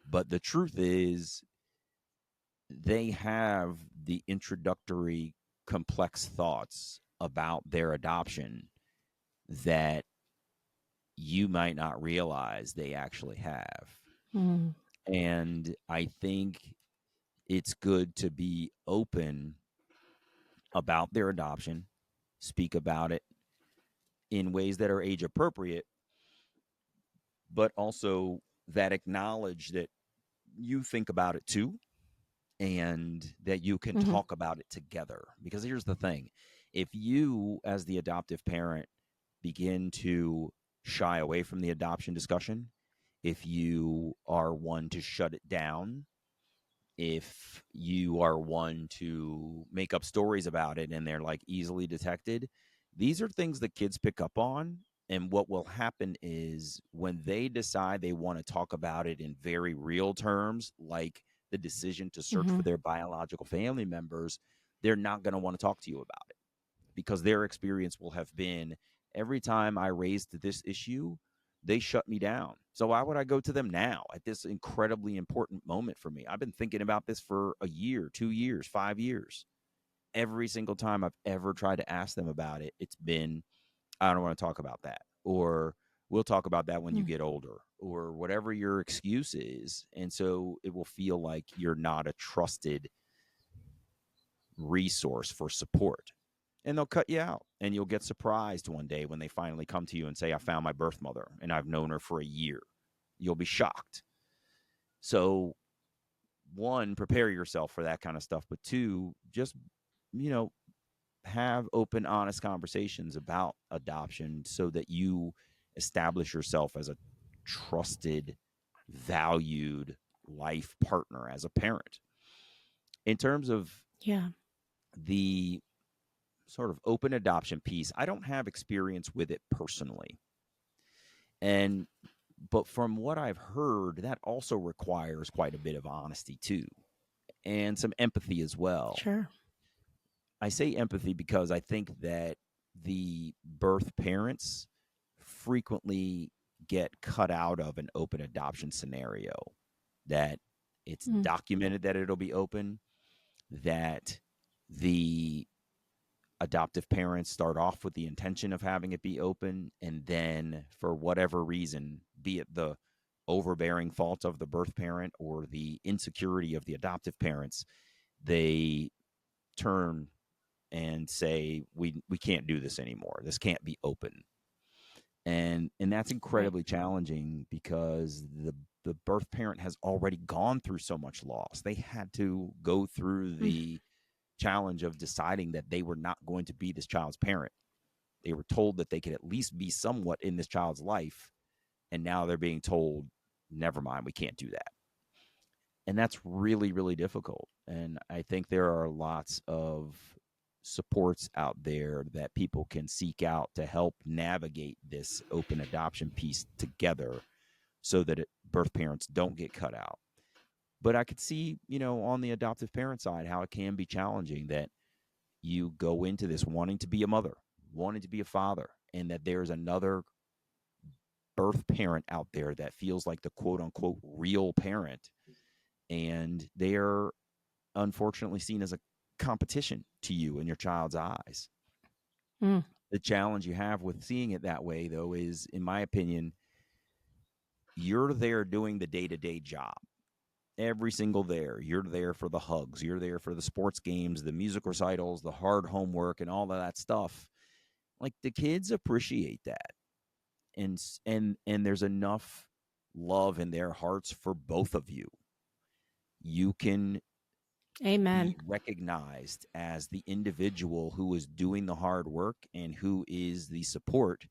But the truth is, they have the introductory complex thoughts about their adoption that you might not realize they actually have. Mm. And I think it's good to be open about their adoption, speak about it in ways that are age appropriate, but also that acknowledge that you think about it too and that you can Hmm. talk about it together. Because here's the thing, if you, as the adoptive parent, begin to shy away from the adoption discussion, if you are one to shut it down, if you are one to make up stories about it and they're like easily detected, these are things that kids pick up on. And what will happen is when they decide they want to talk about it in very real terms, like the decision to search Hmm. for their biological family members, they're not going to want to talk to you about it because their experience will have been every time I raised this issue, they shut me down. So why would I go to them now at this incredibly important moment for me? I've been thinking about this for a year, 2 years, 5 years. Every single time I've ever tried to ask them about it, it's been, I don't want to talk about that. Or we'll talk about that when you Mm. get older, or whatever your excuse is. And so it will feel like you're not a trusted resource for support. And they'll cut you out. And you'll get surprised one day when they finally come to you and say, I found my birth mother and I've known her for a year. You'll be shocked. So, one, prepare yourself for that kind of stuff. But two, just, you know, have open, honest conversations about adoption so that you establish yourself as a trusted, valued life partner as a parent. In terms of Yeah. the sort of open adoption piece, I don't have experience with it personally. And but from what I've heard, that also requires quite a bit of honesty too, and some empathy as well. Sure. I say empathy because I think that the birth parents frequently get cut out of an open adoption scenario, that it's Mm. documented that it'll be open, that the adoptive parents start off with the intention of having it be open, and then for whatever reason, be it the overbearing fault of the birth parent or the insecurity of the adoptive parents, they turn and say we can't do this anymore, this can't be open. And that's Right. incredibly challenging because the birth parent has already gone through so much loss. They had to go through Mm. the challenge of deciding that they were not going to be this child's parent. They were told that they could at least be somewhat in this child's life, and now they're being told, never mind, we can't do that. And that's really, really difficult. And I think there are lots of supports out there that people can seek out to help navigate this open adoption piece together so that birth parents don't get cut out. But I could see, on the adoptive parent side, how it can be challenging that you go into this wanting to be a mother, wanting to be a father, and that there's another birth parent out there that feels like the quote unquote real parent. And they're unfortunately seen as a competition to you in your child's eyes. Mm. The challenge you have with seeing it that way, though, is, in my opinion, you're there doing the day to day job. Every single there. You're there for the hugs. You're there for the sports games, the music recitals, the hard homework, and all of that stuff. Like, the kids appreciate that. And there's enough love in their hearts for both of you. You can Amen. be recognized as the individual who is doing the hard work and who is the support,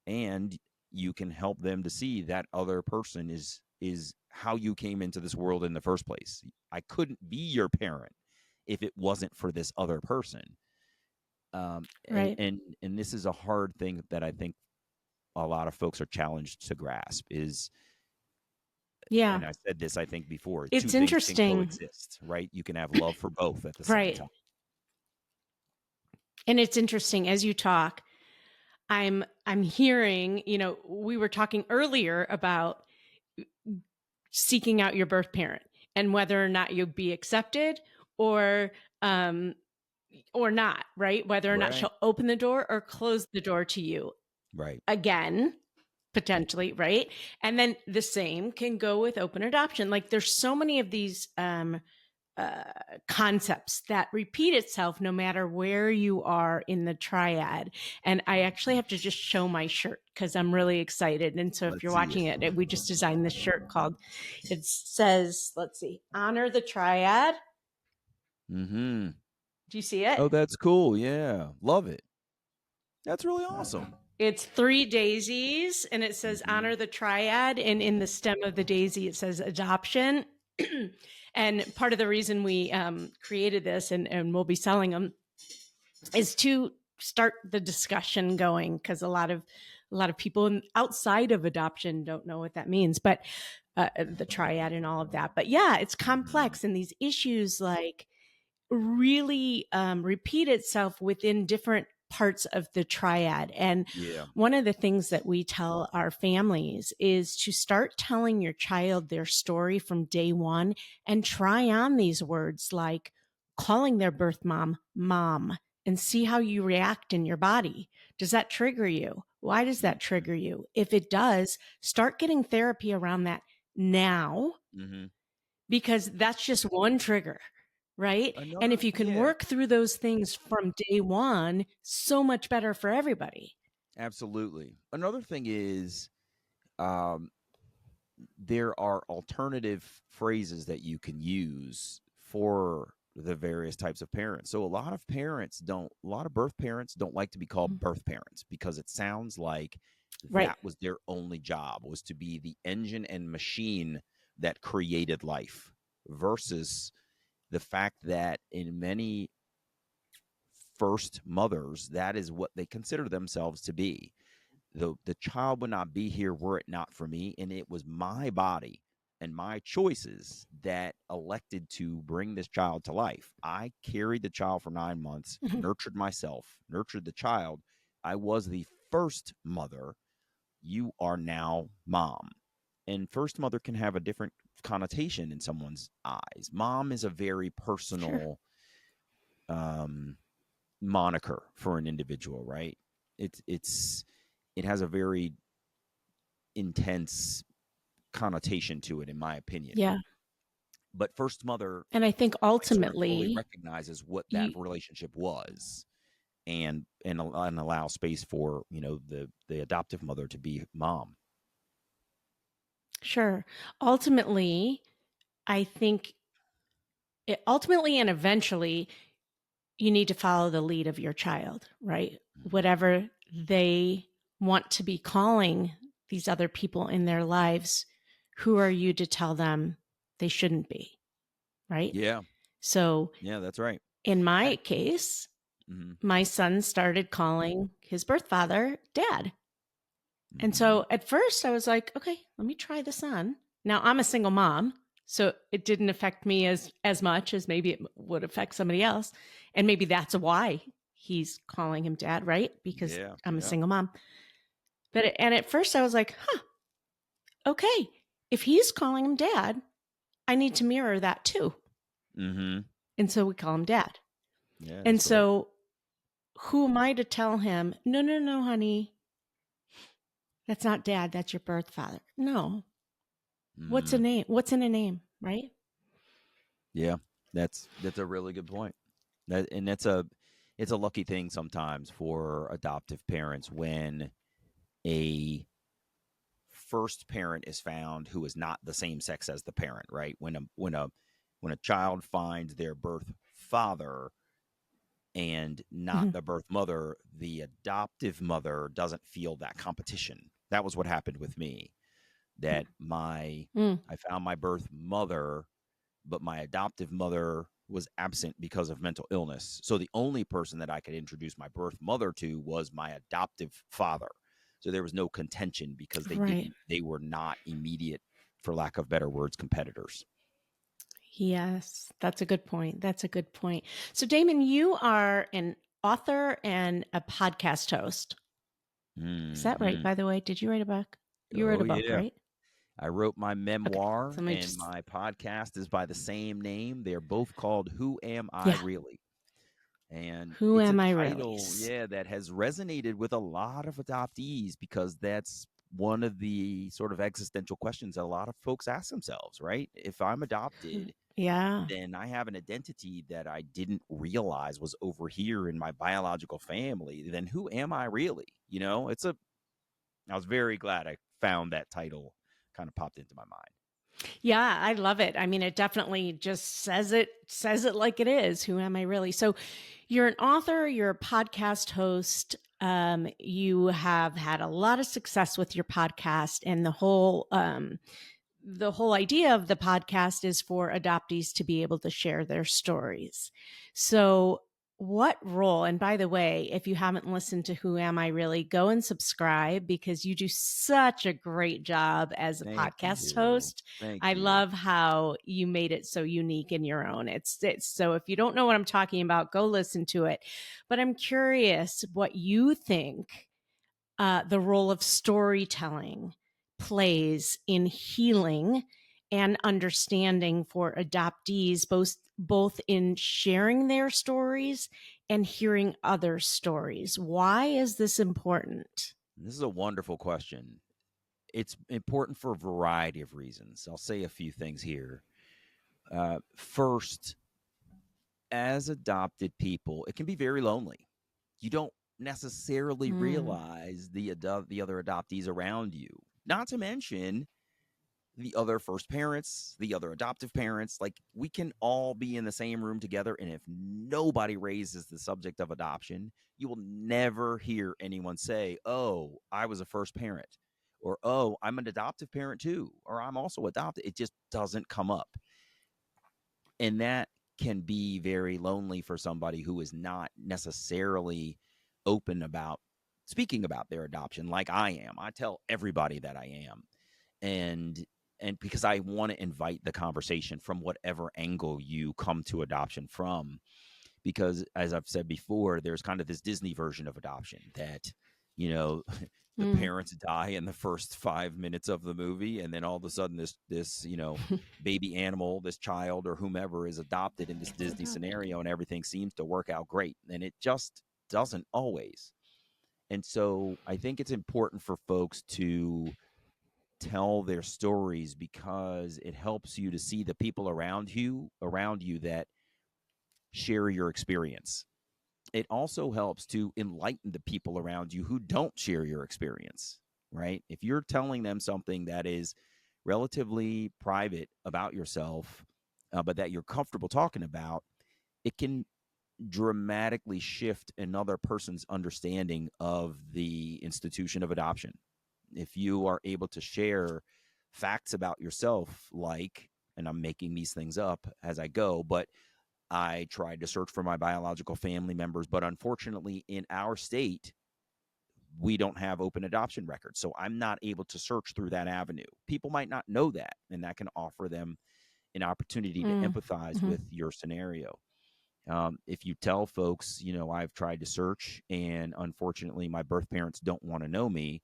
and you can help them to see that other person is how you came into this world in the first place. I couldn't be your parent if it wasn't for this other person. And Right. and this is a hard thing that I think a lot of folks are challenged to grasp is, Yeah. and I said this I think before, two It's things can interesting. coexist, right? You can have love for both at the same Right. time. And it's interesting as you talk, I'm hearing, we were talking earlier about seeking out your birth parent and whether or not you'll be accepted or um or not, right? Whether or not Right. she'll open the door or close the door to you Right. again, potentially, right? And then the same can go with open adoption. Like there's so many of these uh, concepts that repeat itself no matter where you are in the triad. And I actually have to just show my shirt because I'm really excited. And so if Let's you're see it. watching it, we just designed this shirt called, it says, let's see, honor the triad. Mm-hmm. Do you see it? Oh, that's cool. Yeah. Love it. That's really awesome. It's three daisies and it says Mm-hmm. honor the triad. And in the stem of the daisy, it says adoption. And part of the reason we created this and we'll be selling them is to start the discussion going because a lot of people outside of adoption don't know what that means, but the triad and all of that. But yeah, it's Mm-hmm. complex, and these issues like really repeat itself within different parts of the triad. And Yeah. one of the things that we tell our families is to start telling your child their story from day one and try on these words like calling their birth mom, mom, and see how you react in your body. Does that trigger you? Why does that trigger you? If it does, start getting therapy around that now Mm-hmm. because that's just one trigger, right? And Another, if you can yeah, work through those things from day one, so much better for everybody. absolutely. Another thing is, um, there are alternative phrases that you can use for the various types of parents. So a lot of birth parents don't like to be called birth parents because it sounds like Right. that was their only job, was to be the engine and machine that created life, versus the fact that in many first mothers, that is what they consider themselves to be. The child would not be here were it not for me, and it was my body and my choices that elected to bring this child to life. I carried the child for 9 months, nurtured myself, nurtured the child. I was the first mother. You are now mom. And first mother can have a different connotation in someone's eyes. Mom is a very Sure. personal um moniker for an individual, right? It's it has a very intense connotation to it, in my opinion. Yeah. But first mother And I think sort of fully ultimately, recognizes what that you, relationship was, and allow space for the adoptive mother to be mom. sure. Ultimately, I think ultimately and eventually, you need to follow the lead of your child, right? Mm-hmm. Whatever they want to be calling these other people in their lives, who are you to tell them they shouldn't be, right? Yeah, So yeah, that's right. in I, my case, mm-hmm. my son started calling his birth father dad. And Mm-hmm. so at first I was like, okay, let me try this on. Now I'm a single mom, so it didn't affect me as much as maybe it would affect somebody else. And maybe that's why he's calling him dad, right? Because Yeah, I'm a yeah. single mom. And at first I was like, huh, okay, if he's calling him dad, I need to mirror that too. Mm-hmm. And so we call him dad. Yeah, And that's great. so who am I to tell him, no, no, no, honey, that's not dad, that's your birth father? No. What's a Mm-hmm. name? What's in a name, right? Yeah, that's a really good point. That's a it's a lucky thing sometimes for adoptive parents when a first parent is found who is not the same sex as the parent, right? When a when a child finds their birth father and not Mhm. the birth mother, the adoptive mother doesn't feel that competition. That was what happened with me. That my Mm. I found my birth mother, but my adoptive mother was absent because of mental illness. So the only person that I could introduce my birth mother to was my adoptive father. So there was no contention because Right. they were not immediate, for lack of better words, competitors. Yes, that's a good point. That's a good point. So, Damon, you are an author and a podcast host. Is that right, Hmm. by the way? Did you write a book? You wrote Oh a book, yeah. right? I wrote my Okay. memoir So, let me and just, my podcast is by the same name. They're both called Who Am I yeah. Really? And Who it's a am I really? title, yeah, that has resonated with a lot of adoptees because that's one of the sort of existential questions that a lot of folks ask themselves, right? If I'm adopted, Yeah. then I have an identity that I didn't realize was over here in my biological family. Then who am I really? You know, I was very glad I found that title kind of popped into my mind. Yeah, I love it. I mean, it definitely just says it like it is. Who am I really? So, you're an author, you're a podcast host. You have had a lot of success with your podcast, and the whole idea of the podcast is for adoptees to be able to share their stories. So, what role, and by the way, if you haven't listened to Who Am I Really, go and subscribe because you do such a great job as a Thank podcast you. host. Thank I you. love how you made it so unique in your own. It's so if you don't know what I'm talking about, go listen to it. But I'm curious what you think the role of storytelling plays in healing and understanding for adoptees, both in sharing their stories and hearing other stories. Why is this important? This is a wonderful question. It's important for a variety of reasons. I'll say a few things here. First, as adopted people, it can be very lonely. You don't necessarily Mm, realize the other adoptees around you. Not to mention the other first parents, the other adoptive parents. Like we can all be in the same room together, and if nobody raises the subject of adoption, you will never hear anyone say, "Oh, I was a first parent," or "Oh, I'm an adoptive parent too," or "I'm also adopted." It just doesn't come up, and that can be very lonely for somebody who is not necessarily open about speaking about their adoption like I am. I tell everybody that I am. And because I want to invite the conversation from whatever angle you come to adoption from, because as I've said before, there's kind of this Disney version of adoption that, you know, the mm. parents die in the first 5 minutes of the movie, and then all of a sudden this baby animal, this child or whomever is adopted in this Gets Disney adopted. scenario, and everything seems to work out great, and it just doesn't always. And so I think it's important for folks to tell their stories because it helps you to see the people around you that share your experience. It also helps to enlighten the people around you who don't share your experience, right? If you're telling them something that is relatively private about yourself, but that you're comfortable talking about, it can dramatically shift another person's understanding of the institution of adoption. If you are able to share facts about yourself, like, and I'm making these things up as I go, but I tried to search for my biological family members, but unfortunately, in our state, we don't have open adoption records. So I'm not able to search through that avenue. People might not know that, and that can offer them an opportunity to Mm, empathize mhm. with your scenario. If you tell folks, I've tried to search and unfortunately my birth parents don't want to know me,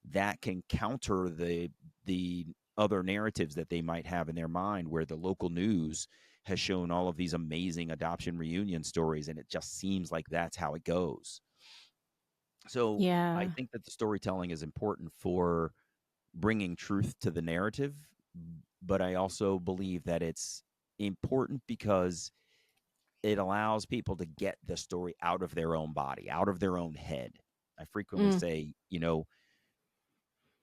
that can counter the other narratives that they might have in their mind where the local news has shown all of these amazing adoption reunion stories and it just seems like that's how it goes. So I Yeah. think that the storytelling is important for bringing truth to the narrative, but I also believe that it's important because it allows people to get the story out of their own body, out of their own head. I frequently Mm, say,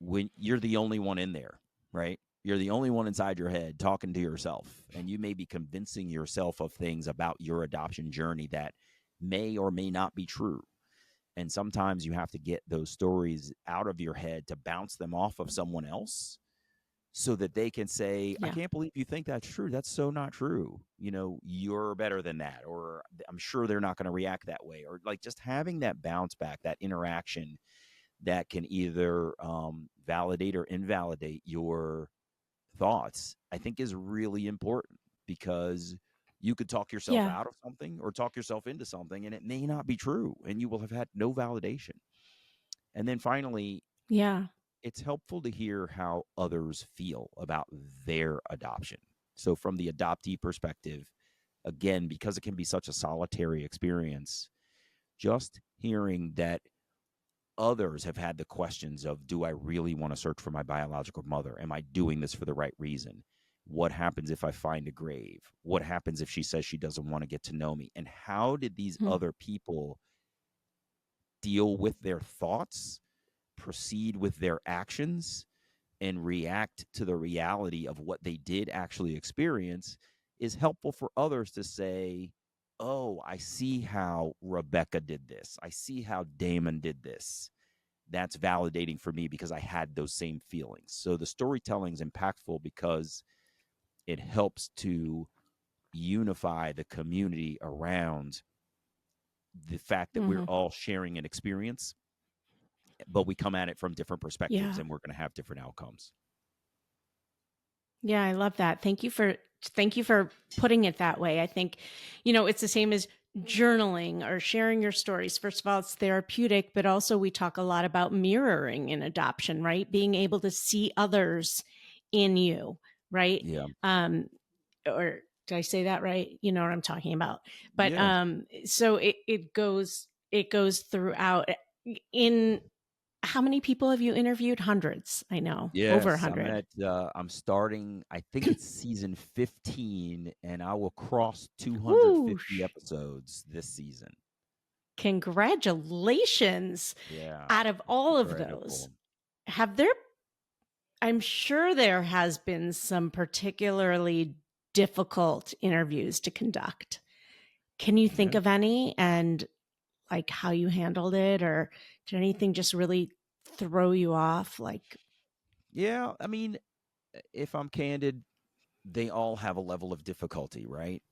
when you're the only one in there, right? You're the only one inside your head talking to yourself, and you may be convincing yourself of things about your adoption journey that may or may not be true. And sometimes you have to get those stories out of your head to bounce them off of someone else so that they can say, I Yeah. can't believe you think that's true. That's so not true. You know, you're better than that. Or I'm sure they're not going to react that way. Or like just having that bounce back, that interaction that can either validate or invalidate your thoughts, I think is really important, because you could talk yourself Yeah. out of something or talk yourself into something and it may not be true and you will have had no validation. And then finally, Yeah. it's helpful to hear how others feel about their adoption. So, from the adoptee perspective, again, because it can be such a solitary experience, just hearing that others have had the questions of, do I really want to search for my biological mother? Am I doing this for the right reason? What happens if I find a grave? What happens if she says she doesn't want to get to know me? And how did these Hmm. other people deal with their thoughts, proceed with their actions, and react to the reality of what they did actually experience is helpful for others to say, oh, I see how Rebecca did this. I see how Damon did this. That's validating for me because I had those same feelings. So the storytelling is impactful because it helps to unify the community around the fact that we're Hmm. all sharing an experience, but we come at it from different perspectives Yeah. and we're going to have different outcomes. Yeah, I love that. Thank you for putting it that way. I think, it's the same as journaling or sharing your stories. First of all, it's therapeutic, but also we talk a lot about mirroring in adoption, right? Being able to see others in you, right? Yeah. Um, or did I say that right? You know what I'm talking about. But Yeah. so it goes throughout. In how many people have you interviewed? Hundreds, I know, over a Yes, hundred. I'm starting, I think it's season 15, and I will cross 250 Whoosh. episodes this season. Congratulations. Yeah, Out of it's all of those, incredible. have there, I'm sure there has been some particularly difficult interviews to conduct. Can you think Yeah. of any and like how you handled it, or did anything just really throw you off? Like, Yeah, I mean, if I'm candid, they all have a level of difficulty, right?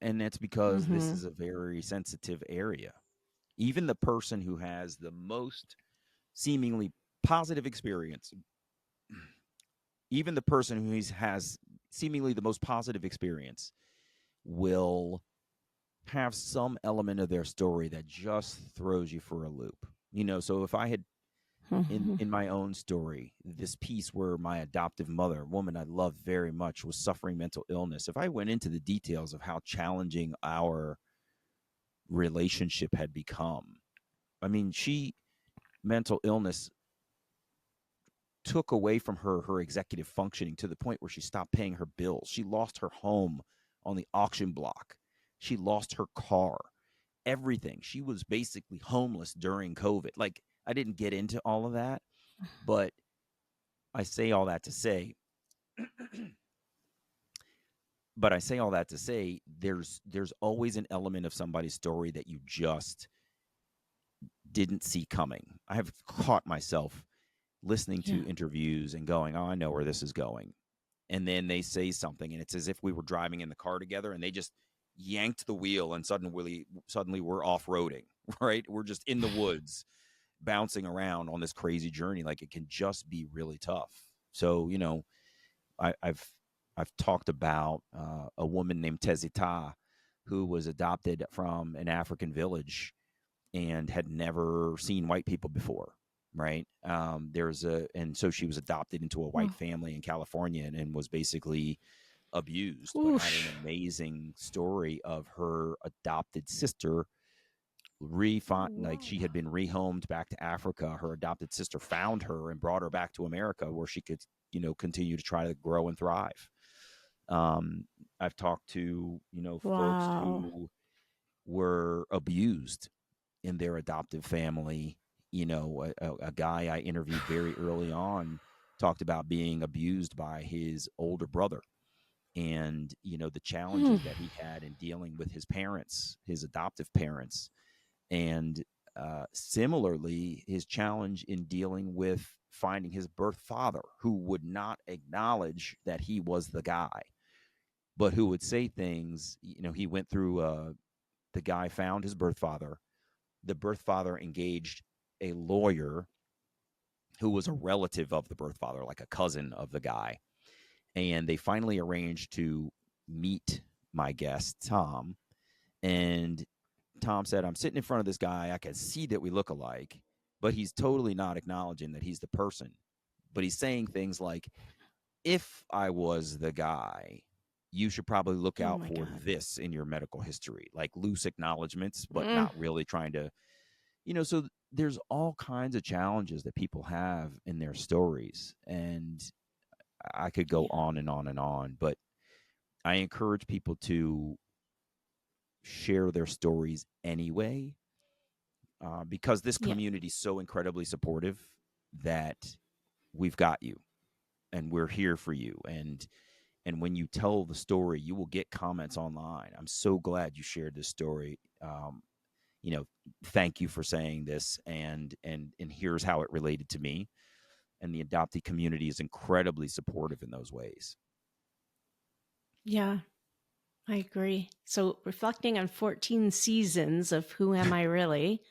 And that's because this mm-hmm, is a very sensitive area. Even the person who has the most seemingly positive experience, even the person who has seemingly the most positive experience, will have some element of their story that just throws you for a loop. You know, so if I had mm-hmm, in my own story, this piece where my adoptive mother, a woman I love very much, was suffering mental illness, if I went into the details of how challenging our relationship had become, I mean, she mental illness took away from her executive functioning to the point where she stopped paying her bills. She lost her home on the auction block. She lost her car, everything. She was basically homeless during COVID. Like, I didn't get into all of that, but I say all that to say, there's always an element of somebody's story that you just didn't see coming. I have caught myself listening yeah, to interviews and going, "Oh, I know where this is going." And then they say something and it's as if we were driving in the car together and they just yanked the wheel and suddenly we're off-roading, right? We're just in the woods bouncing around on this crazy journey. Like, it can just be really tough. So, I, I've I've talked about a woman named Tezita who was adopted from an African village and had never seen white people before. Right. And so she was adopted into a white oh, family in California and was basically abused, but had an whoosh. amazing story of her adopted sister like she had Wow. been rehomed back to Africa. Her adopted sister found her and brought her back to America where she could, continue to try to grow and thrive. Um, I've talked to, folks Wow. who were abused in their adoptive family. A guy I interviewed very early on talked about being abused by his older brother, and the Hmm. challenges that he had in dealing with his parents, his adoptive parents, and similarly his challenge in dealing with finding his birth father, who would not acknowledge that he was the guy, but who would say things. He went through, the guy found his birth father. The birth father engaged a lawyer who was a relative of the birth father, like a cousin of the guy. And they finally arranged to meet my guest, Tom. And Tom said, I'm sitting in front of this guy. I can see that we look alike, but he's totally not acknowledging that he's the person. But he's saying things like, if I was the guy, you should probably look Oh out my for God. this in your medical history, like loose acknowledgments, but Mm. not really trying to, so there's all kinds of challenges that people have in their stories. And I could go Yeah. on and on and on, but I encourage people to share their stories anyway, because this Yeah. community is so incredibly supportive that we've got you and we're here for you. And when you tell the story, you will get comments online. I'm so glad you shared this story. You know, thank you for saying this, and here's how it related to me. And the adoptee community is incredibly supportive in those ways. Yeah. I agree. So, reflecting on 14 seasons of Who Am I Really?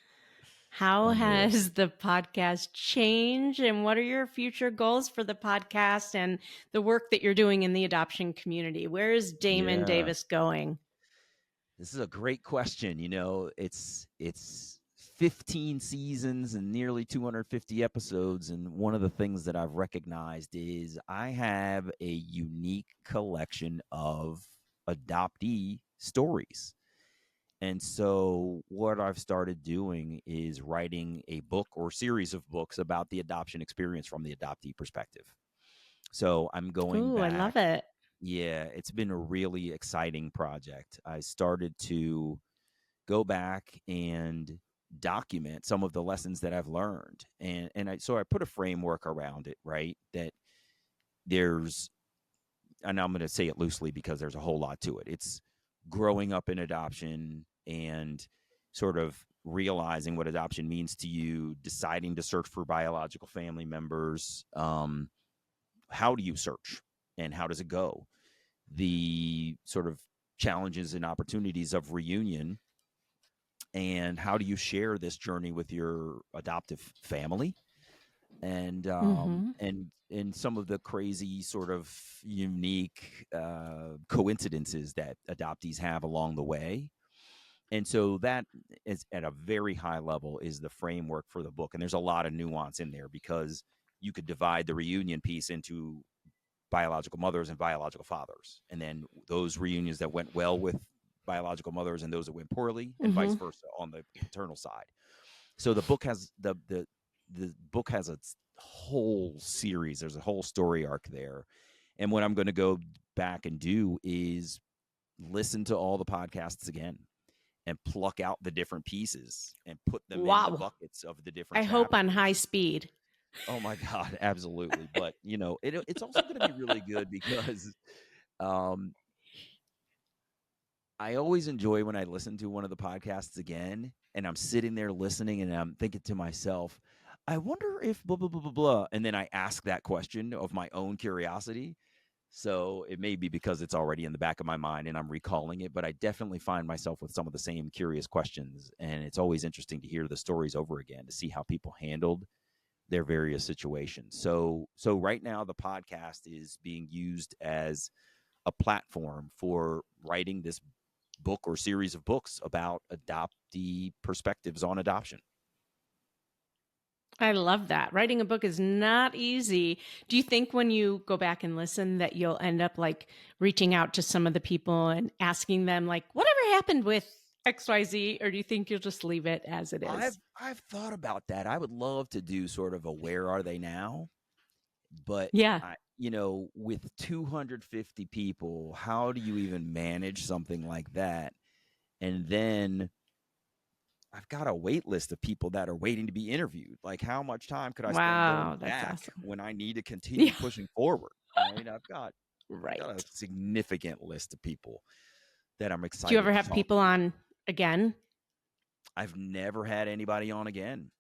How Unreal. has the podcast changed, and what are your future goals for the podcast and the work that you're doing in the adoption community? Where is Damon Yeah. Davis going? This is a great question. It's 15 seasons and nearly 250 episodes, and one of the things that I've recognized is I have a unique collection of adoptee stories. And so what I've started doing is writing a book or series of books about the adoption experience from the adoptee perspective. So I'm going Ooh, I back. love it. Yeah, it's been a really exciting project. I started to go back and document some of the lessons that I've learned. So I put a framework around it, right? That there's, and I'm going to say it loosely because there's a whole lot to it. It's growing up in adoption and sort of realizing what adoption means to you, deciding to search for biological family members. How do you search and how does it go? The sort of challenges and opportunities of reunion, and how do you share this journey with your adoptive family, and Mm-hmm. some of the crazy sort of unique coincidences that adoptees have along the way. And so that is, at a very high level, is the framework for the book. And there's a lot of nuance in there because you could divide the reunion piece into biological mothers and biological fathers, and then those reunions that went well with biological mothers and those that went poorly, and vice Mm-hmm. versa on the paternal side. So the book has a whole series. There's a whole story arc there. And what I'm going to go back and do is listen to all the podcasts again and pluck out the different pieces and put them in the Wow. buckets of the different I hope on high chapters. speed. Oh my God, absolutely. But it's also going to be really good because um, I always enjoy when I listen to one of the podcasts again and I'm sitting there listening and I'm thinking to myself, I wonder if blah, blah, blah, blah, blah. And then I ask that question of my own curiosity. So it may be because it's already in the back of my mind and I'm recalling it, but I definitely find myself with some of the same curious questions. And it's always interesting to hear the stories over again to see how people handled their various situations. So right now the podcast is being used as a platform for writing this book or series of books about adoptee perspectives on adoption. I love that. Writing a book is not easy. Do you think when you go back and listen that you'll end up like reaching out to some of the people and asking them like whatever happened with XYZ, or do you think you'll just leave it as it I've is? I've thought about that. I would love to do sort of a where are they now, but Yeah. with 250 people, how do you even manage something like that? And then I've got a wait list of people that are waiting to be interviewed. Like, how much time could I spend going Wow, that's back awesome. when I need to continue Yeah, pushing forward? Right? I've got a right. significant list of people that I'm Do you excited ever to have talk people to. on again? I've never had anybody on again.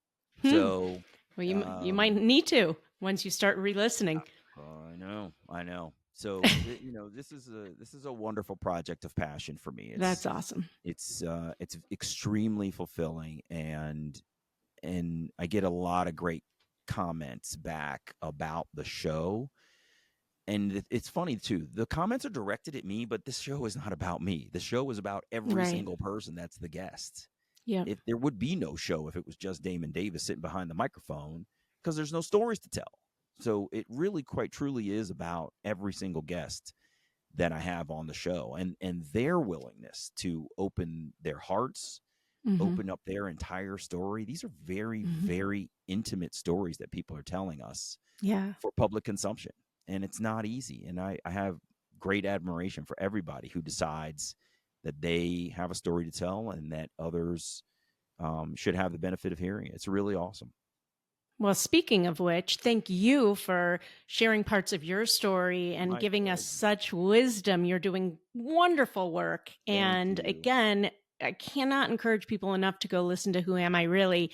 Hmm. So, Well, you might um, need to once you start re-listening. I know. So, this is a wonderful project of passion for me. That's awesome. It's extremely fulfilling, and I get a lot of great comments back about the show. And it's funny too. The comments are directed at me, but this show is not about me. The show is about every Right. single person that's the guest. Yep. If there would be no show if it was just Damon Davis sitting behind the microphone, because there's no stories to tell. So it really quite truly is about every single guest that I have on the show, and their willingness to open their hearts, Hmm. open up their entire story. These are very, Hmm. very intimate stories that people are telling us Yeah. for public consumption. And it's not easy. And I have great admiration for everybody who decides that they have a story to tell and that others should have the benefit of hearing it. It's really awesome. Well, speaking of which, thank you for sharing parts of your story and My giving us pleasure. such wisdom. You're doing wonderful work. Thank And you. again, I cannot encourage people enough to go listen to Who Am I Really?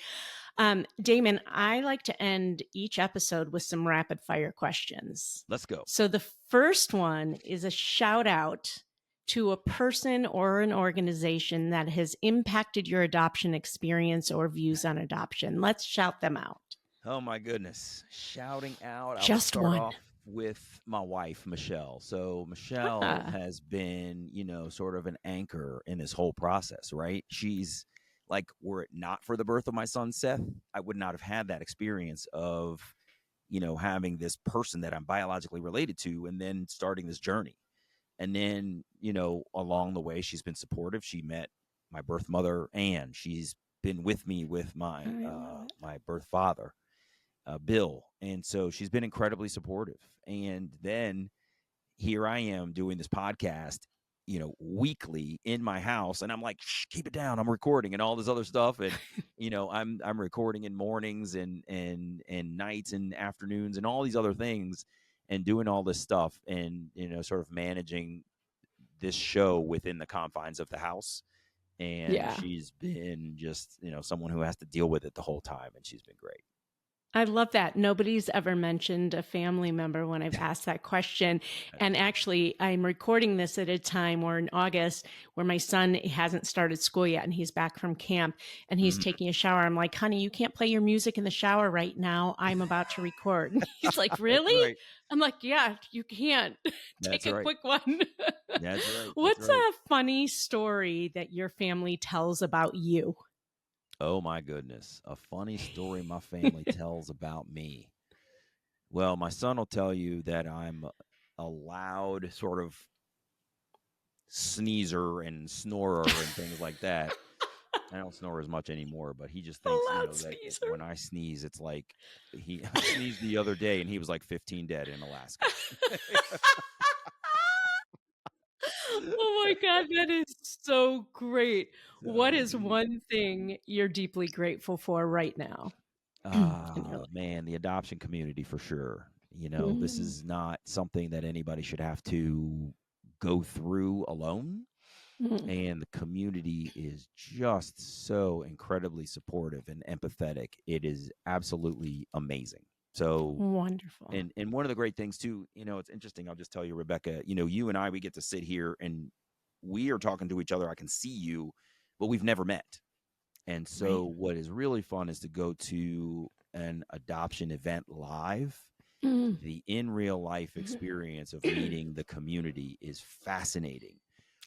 Damon, I like to end each episode with some rapid fire questions. Let's go. So the first one is a shout out to a person or an organization that has impacted your adoption experience or views on adoption. Let's shout them out. Oh my goodness. Shouting out, I will Just start one. off with my wife, Michelle. So Michelle Ah, has been, sort of an anchor in this whole process, right? She's like, were it not for the birth of my son Seth, I would not have had that experience of, having this person that I'm biologically related to and then starting this journey. And then, along the way, she's been supportive. She met my birth mother, and she's been with me with my I love it. my birth father, Bill. And so she's been incredibly supportive. And then here I am doing this podcast, weekly in my house, and I'm like, shh, keep it down. I'm recording and all this other stuff, and I'm recording in mornings and nights and afternoons and all these other things, and doing all this stuff, and sort of managing this show within the confines of the house. And Yeah. she's been just someone who has to deal with it the whole time, and she's been great. I love that. Nobody's ever mentioned a family member when I've asked that question. And actually, I'm recording this at a time where in August, where my son hasn't started school yet and he's back from camp and he's Mhm. taking a shower. I'm like, honey, you can't play your music in the shower right now. I'm about to record. And he's like, That's really? right. I'm like, yeah, you can't. Take That's a right. quick one. That's right. That's What's right. a funny story that your family tells about you? Oh my goodness. A funny story my family tells about me. Well, my son will tell you that I'm a loud sort of sneezer and snorer and things like that. I don't snore as much anymore, but he just A thinks, loud that sneezer. when I sneeze, it's like I sneezed the other day and he was like 15 dead in Alaska. Oh my God, that is so great. What So is he, one thing you're deeply grateful for right now in your life? man, the adoption community for sure. This Mm, is not something that anybody should have to go through alone. mm, And the community is just so incredibly supportive and empathetic. It is absolutely amazing. So, wonderful. and one of the great things too, it's interesting. I'll just tell you, Rebecca, you and I, we get to sit here and we are talking to each other. I can see you, but we've never met. And Right. so, what is really fun is to go to an adoption event live. Mm. The in real life experience of meeting the community is fascinating,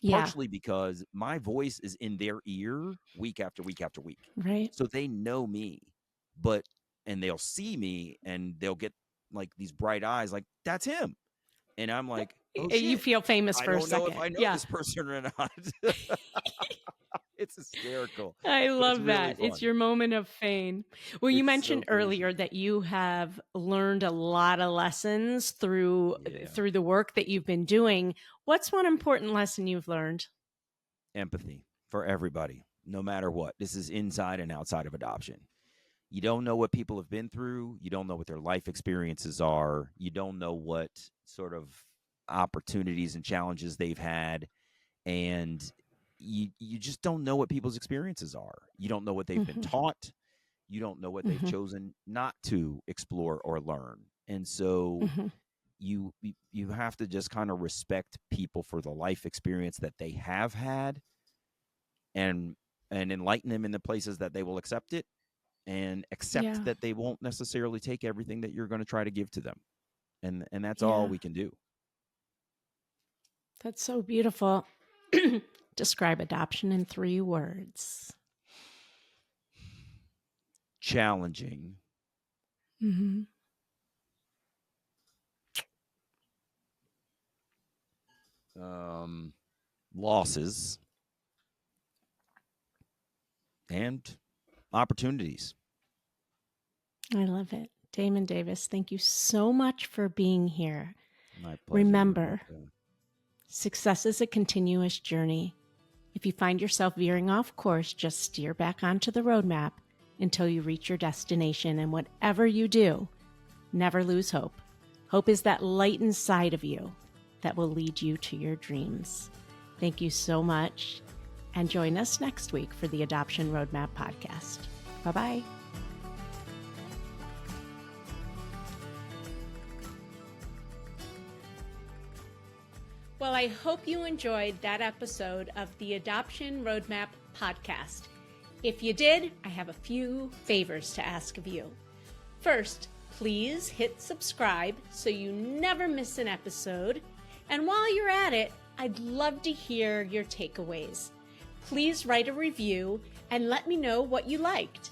Yeah, partially because my voice is in their ear week after week after week. right. So they know me, but and they'll see me and they'll get like these bright eyes, like, that's him. And I'm like, oh You shit. feel famous I for a don't know if second. I know Yeah. this person or not. It's hysterical, I but it's love really that. It's fun. your moment of fame. Well, you It's so mentioned crazy. earlier that you have learned a lot of lessons Yeah. through the work that you've been doing. What's one important lesson you've learned? Empathy for everybody. no matter what. This is inside and outside of adoption. You don't know what people have been through. You don't know what their life experiences are. You don't know what sort of opportunities and challenges they've had. And you just don't know what people's experiences are. You don't know what they've been Mm-hmm. taught. You don't know what they've Mm-hmm. chosen not to explore or learn. And so Mm-hmm. you have to just kind of respect people for the life experience that they have had, and enlighten them in the places that they will accept it, and accept Yeah. that they won't necessarily take everything that you're going to try to give to them. And that's all Yeah. we can do. That's so beautiful. Describe adoption in 3 words. Challenging, Mm-hmm. losses, and opportunities. I love it. Damon Davis, thank you so much for being here. My pleasure, Remember, Rebecca. success is a continuous journey. If you find yourself veering off course, just steer back onto the roadmap until you reach your destination. And whatever you do, never lose hope. Hope is that light inside of you that will lead you to your dreams. Thank you so much. And join us next week for the Adoption Roadmap podcast. Bye-bye. Well, I hope you enjoyed that episode of the Adoption Roadmap podcast. If you did, I have a few favors to ask of you. First, please hit subscribe so you never miss an episode. And while you're at it, I'd love to hear your takeaways. Please write a review and let me know what you liked.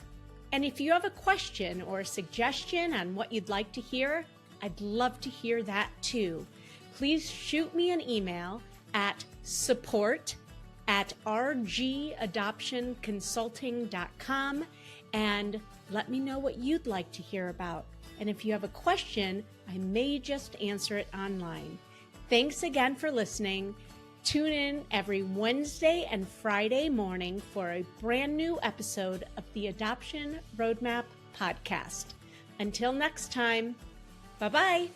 And if you have a question or a suggestion on what you'd like to hear, I'd love to hear that too. Please shoot me an email at support@rgadoptionconsulting.com and let me know what you'd like to hear about. And if you have a question, I may just answer it online. Thanks again for listening. Tune in every Wednesday and Friday morning for a brand new episode of the Adoption Roadmap podcast. Until next time, bye-bye.